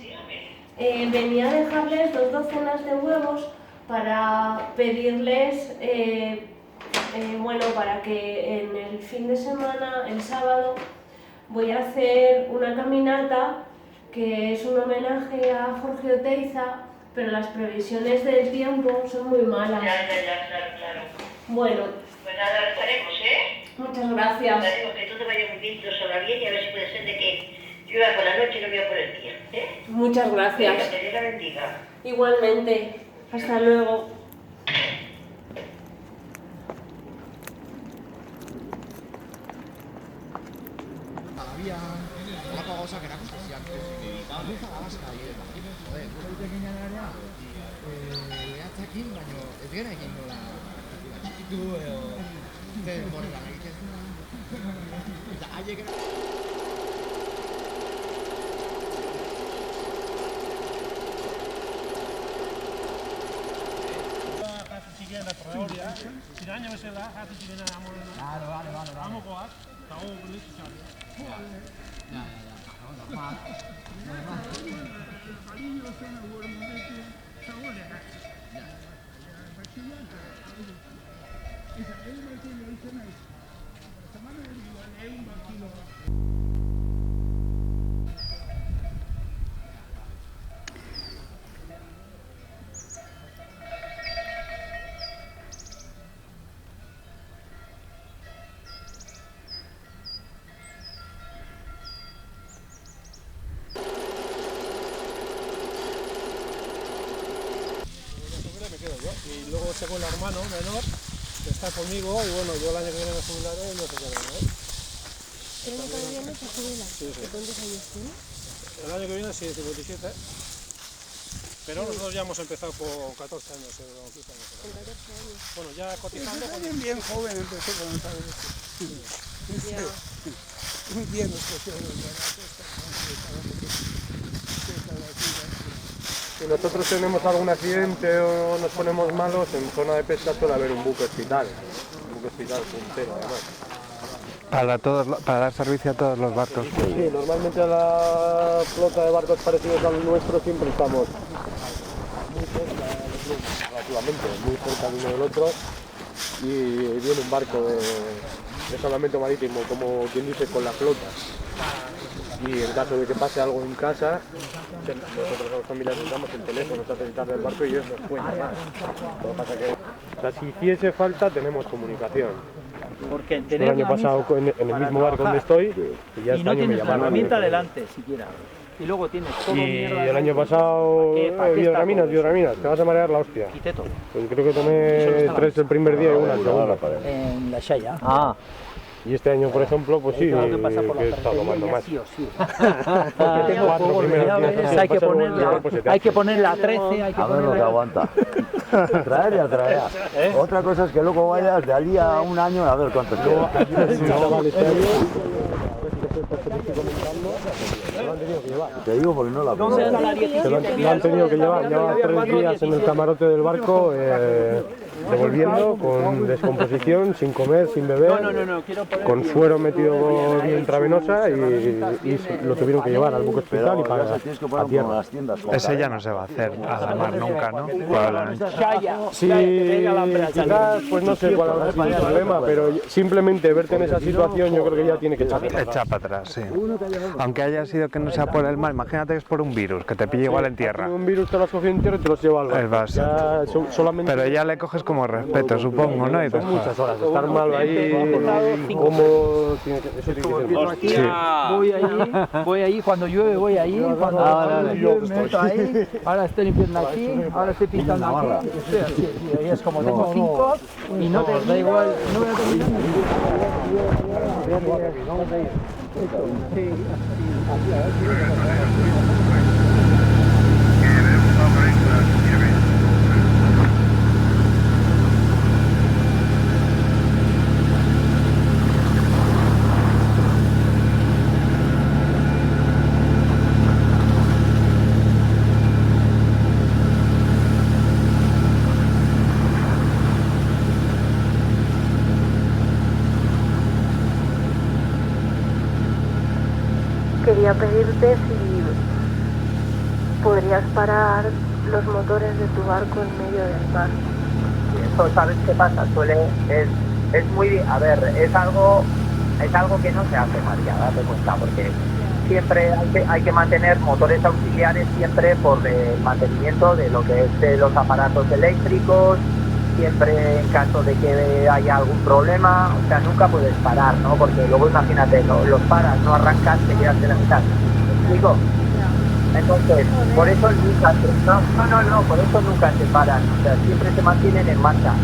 Venía a dejarles 2 docenas de huevos para pedirles, bueno, para que en el fin de semana, el sábado, voy a hacer una caminata que es un homenaje a Jorge Oteiza, pero las previsiones del tiempo son muy malas. Claro. Bueno. Pues nada, lo estaremos, ¿eh? Muchas gracias. Estaremos, que todo vaya muy bien, todo salga bien y a ver si puede ser de que llueva por la noche y no llueva por el día, ¿eh? Muchas gracias. Venga, que Dios la bendiga. Igualmente. Hasta luego. Había una cosa que era construcción luz a la vasca y joder, pues pequeña área hasta aquí baino ez gara egin nola txikitu edo denboretan egiten eta haiek txikiena probaria ziraino bezala jatu zirena amorena amokoak eta hau belitu zari y luego tengo el hermano menor que está conmigo y bueno, yo el año que viene me jubilaré y no sé qué, ¿no? ¿El año que viene se jubila? Sí. ¿Cuántos años tiene? El año que viene sí, 57, pero nosotros ya hemos empezado por 14 años, 15 años. ¿Con 14 años? Bueno, ya cotizando. Bien joven empecé con el padre. Muy bien los Si nosotros tenemos algún accidente o nos ponemos malos, en zona de pesca suele haber un buque hospital puntero además. Para dar servicio a todos los barcos. Sí, normalmente a la flota de barcos parecidos al nuestro siempre estamos muy cerca, relativamente, muy cerca el uno del otro y viene un barco de salvamento marítimo, como quien dice, con la flota. Y en caso de que pase algo en casa, nosotros los familiares usamos el teléfono satelital del barco y ellos nos pueden llamar. Lo que pasa que, o sea, si hiciese falta, tenemos comunicación. Porque el año pasado en el mismo barco donde estoy, y ya este año me llamaron. Herramienta delante, siquiera. Y luego tienes todo mierda. Y el año pasado, biodraminas, te vas a marear la hostia. Quité todo. Pues creo que tomé 3 el primer día y 1 el segundo. En la Shaya. Y este año, por ejemplo, pues sí, que he estado tomando más. Sí o sí. Porque tengo juegos de llaves, hay que ponerla a 13, hay que a ver lo que aguanta. Traer. Otra cosa es que luego vayas de allí a un año a ver cuántos quedan. Te digo porque no la lo han tenido que llevar, lleva 3 días en el camarote del barco, devolviendo con descomposición, sin comer, sin beber, con suero metido vía intravenosa y lo tuvieron que llevar al buque hospital y para a tierra. Ese ya no se va a hacer a la mar nunca, ¿no? Sí, quizás, pues no sé cuál habrá sido el problema, pero simplemente verte en esa situación yo creo que ya tiene que echar para atrás, sí. Aunque haya sido que no sea por el mar, imagínate que es por un virus, que te pille igual en tierra. Un virus te lo has cogido en tierra y te los lleva al barco. Ya, solamente... Pero ya le coges como respeto, supongo, ¿no? Y son muchas horas, estar mal ahí, como... Eso tiene que ser. Voy ahí, cuando llueve voy ahí, cuando llueve me meto ahí, ahora estoy limpiando aquí, ahora estoy pintando aquí, estoy así, y es como tengo 5 y no te da igual, no voy a terminar. quería pedirte si podrías parar los motores de tu barco en medio del mar. Y eso, ¿sabes qué pasa? Es muy, a ver, es algo que no se hace, María, date cuenta, porque siempre hay que mantener motores auxiliares siempre por el mantenimiento de lo que es de los aparatos eléctricos, siempre en caso de que haya algún problema, o sea, nunca puedes parar, ¿no? Porque luego imagínate, los paras, no arrancas, te quedas en la mitad. ¿Me explico? Entonces, por eso nunca por eso nunca se paran, o sea, siempre se mantienen en marcha.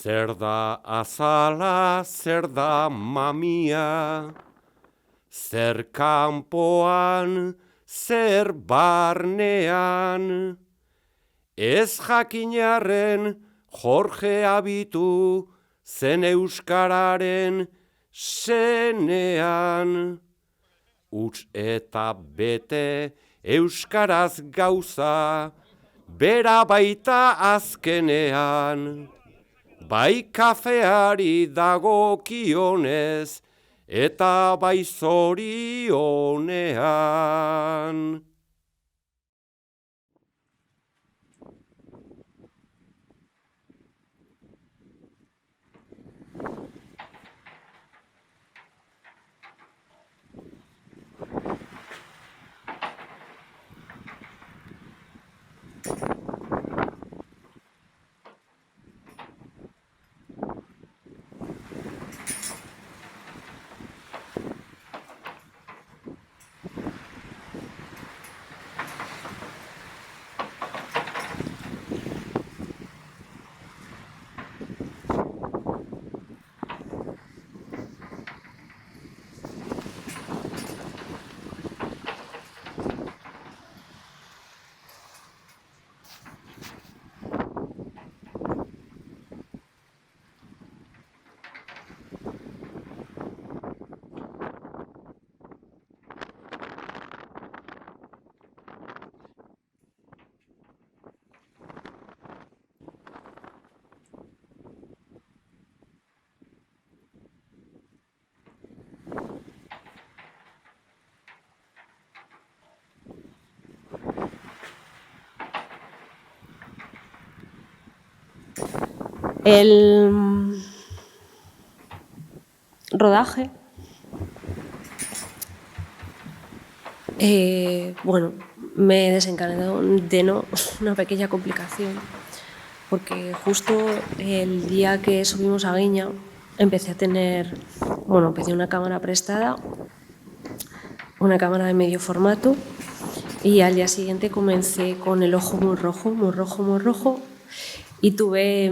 Zer da azala, zer da mamia, zer kanpoan, zer barnean, ez jakinarren Jorge Abitu zen euskararen senean. Uts eta bete euskaraz gauza, bera baita azkenean. Bai kafeari dagokionez, eta bai zorionean. El rodaje, bueno, me desencadenó una pequeña complicación, porque justo el día que subimos a Guiña empecé una cámara prestada, una cámara de medio formato, y al día siguiente comencé con el ojo muy rojo, y tuve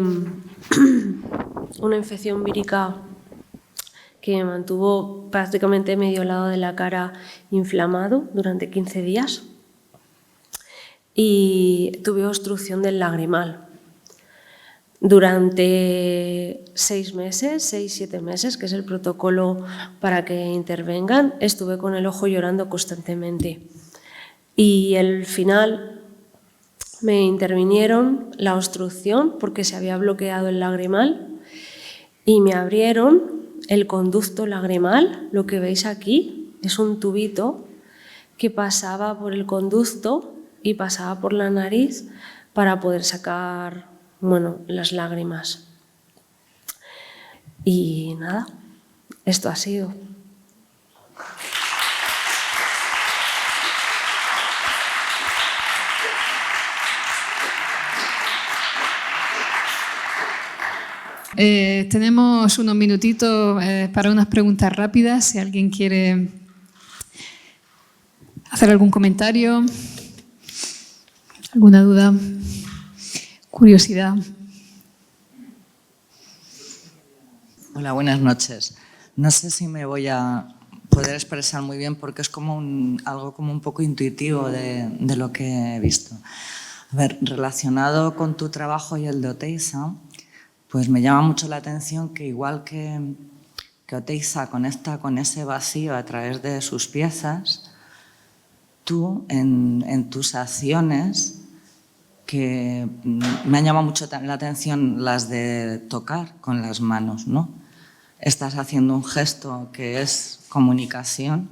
una infección vírica que me mantuvo prácticamente medio lado de la cara inflamado durante 15 días, y tuve obstrucción del lagrimal. Durante 6 meses, 6-7 meses, que es el protocolo para que intervengan, estuve con el ojo llorando constantemente. Y al final me intervinieron la obstrucción porque se había bloqueado el lagrimal y me abrieron el conducto lagrimal. Lo que veis aquí es un tubito que pasaba por el conducto y pasaba por la nariz para poder sacar las lágrimas. Y nada, esto ha sido. Tenemos unos minutitos para unas preguntas rápidas. Si alguien quiere hacer algún comentario, alguna duda, curiosidad. Hola, buenas noches. No sé si me voy a poder expresar muy bien porque es como algo como un poco intuitivo de lo que he visto. A ver, relacionado con tu trabajo y el de Oteiza, pues me llama mucho la atención que igual que Oteiza conecta con ese vacío a través de sus piezas, tú en tus acciones, que me han llamado mucho la atención las de tocar con las manos, ¿no? Estás haciendo un gesto que es comunicación,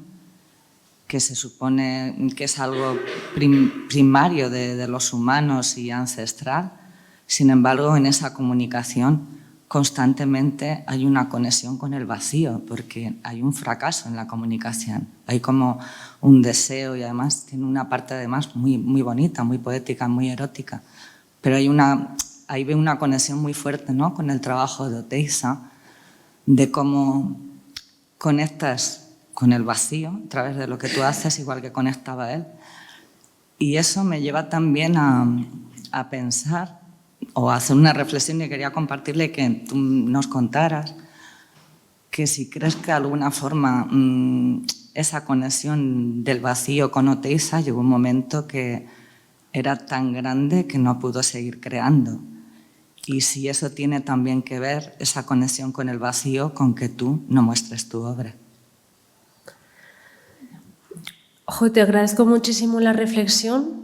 que se supone que es algo primario de los humanos y ancestral. Sin embargo, en esa comunicación constantemente hay una conexión con el vacío, porque hay un fracaso en la comunicación. Hay como un deseo y además tiene una parte además muy, muy bonita, muy poética, muy erótica. Pero ahí veo una conexión muy fuerte, ¿no?, con el trabajo de Oteiza, de cómo conectas con el vacío a través de lo que tú haces, igual que conectaba él. Y eso me lleva también a pensar o a hacer una reflexión que quería compartirle, que tú nos contaras, que si crees que de alguna forma esa conexión del vacío con Oteiza llegó un momento que era tan grande que no pudo seguir creando. Y si eso tiene también que ver, esa conexión con el vacío, con que tú no muestres tu obra. Ojo, te agradezco muchísimo la reflexión,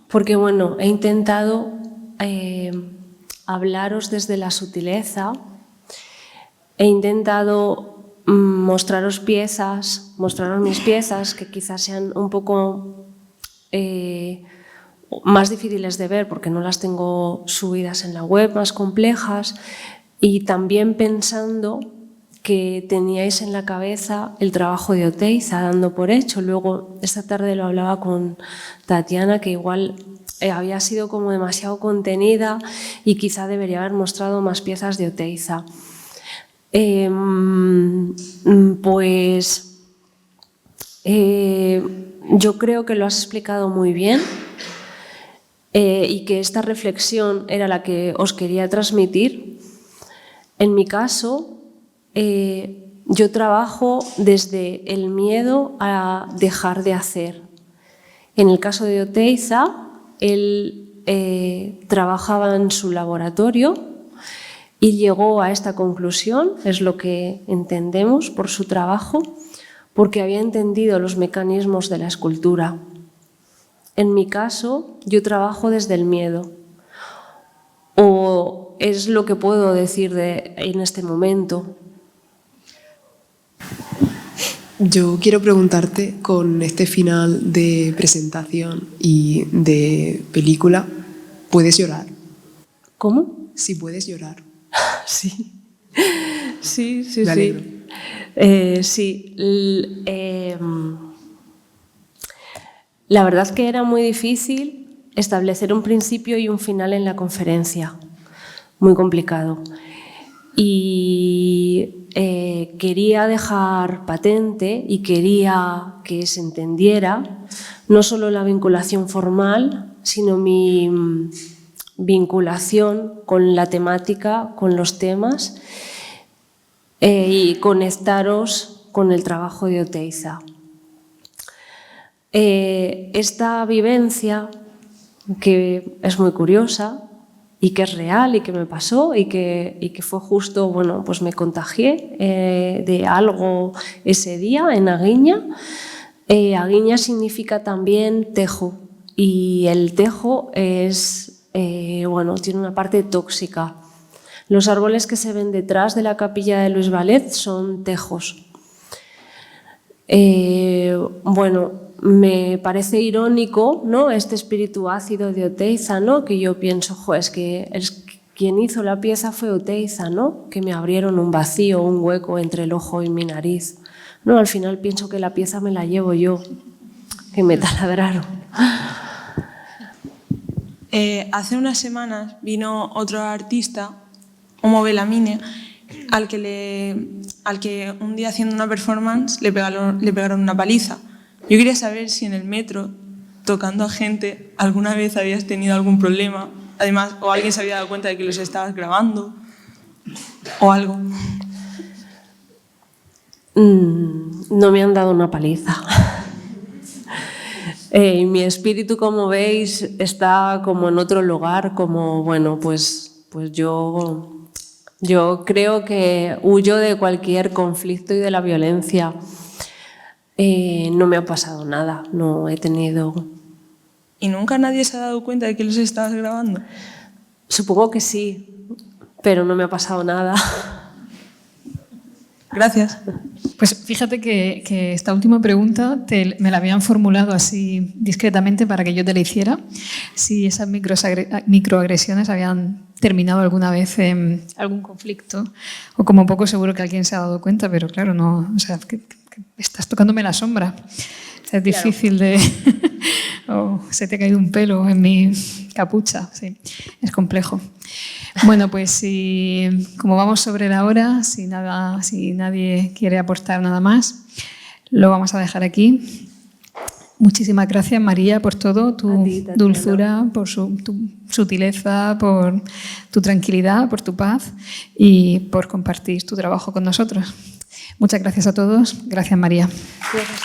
porque he intentado hablaros desde la sutileza, he intentado mostraros mis piezas que quizás sean un poco más difíciles de ver porque no las tengo subidas en la web, más complejas, y también pensando que teníais en la cabeza el trabajo de Oteiza, dando por hecho. Luego, esta tarde lo hablaba con Tatiana, que igual había sido como demasiado contenida y quizá debería haber mostrado más piezas de Oteiza. Yo creo que lo has explicado muy bien y que esta reflexión era la que os quería transmitir. En mi caso, yo trabajo desde el miedo a dejar de hacer. En el caso de Oteiza, él trabajaba en su laboratorio y llegó a esta conclusión, es lo que entendemos por su trabajo, porque había entendido los mecanismos de la escultura. En mi caso, yo trabajo desde el miedo, o es lo que puedo decir en este momento. Yo quiero preguntarte, con este final de presentación y de película, ¿puedes llorar? ¿Cómo? si puedes llorar. Sí. Sí, sí, Me alegro. Sí. La verdad es que era muy difícil establecer un principio y un final en la conferencia. Muy complicado. Y quería dejar patente y quería que se entendiera no solo la vinculación formal, sino mi vinculación con la temática, con los temas y conectaros con el trabajo de Oteiza. Esta vivencia, que es muy curiosa y que es real y que me pasó y que fue justo, bueno, pues me contagié de algo ese día en Aguiña. Aguiña significa también tejo y el tejo es, bueno, tiene una parte tóxica. Los árboles que se ven detrás de la capilla de Luis Valet son tejos. Bueno, me parece irónico, ¿no?, este espíritu ácido de Oteiza, ¿no?, que yo pienso, es que quien hizo la pieza fue Oteiza, ¿no?, que me abrieron un vacío, un hueco entre el ojo y mi nariz. No, al final pienso que la pieza me la llevo yo, que me taladraron. Hace unas semanas vino otro artista, Homo Belamine, al que un día haciendo una performance le pegaron una paliza. Yo quería saber si en el metro, tocando a gente, alguna vez habías tenido algún problema, además, o alguien se había dado cuenta de que los estabas grabando, o algo. No me han dado una paliza. Mi espíritu, como veis, está como en otro lugar, como, bueno, pues yo creo que huyo de cualquier conflicto y de la violencia. No me ha pasado nada, no he tenido... ¿Y nunca nadie se ha dado cuenta de que los estabas grabando? Supongo que sí, pero no me ha pasado nada. Gracias. Pues fíjate que esta última pregunta me la habían formulado así discretamente para que yo te la hiciera. Si esas microagresiones habían terminado alguna vez en algún conflicto, o como poco seguro que alguien se ha dado cuenta, pero claro, no, o sea, que estás tocándome la sombra. Es difícil de... o se te ha caído un pelo en mi capucha. Sí, es complejo. Bueno, pues como vamos sobre la hora, si nadie quiere aportar nada más, lo vamos a dejar aquí. Muchísimas gracias, María, por todo, tu dulzura, por tu sutileza, por tu tranquilidad, por tu paz y por compartir tu trabajo con nosotros. Muchas gracias a todos. Gracias, María. Gracias,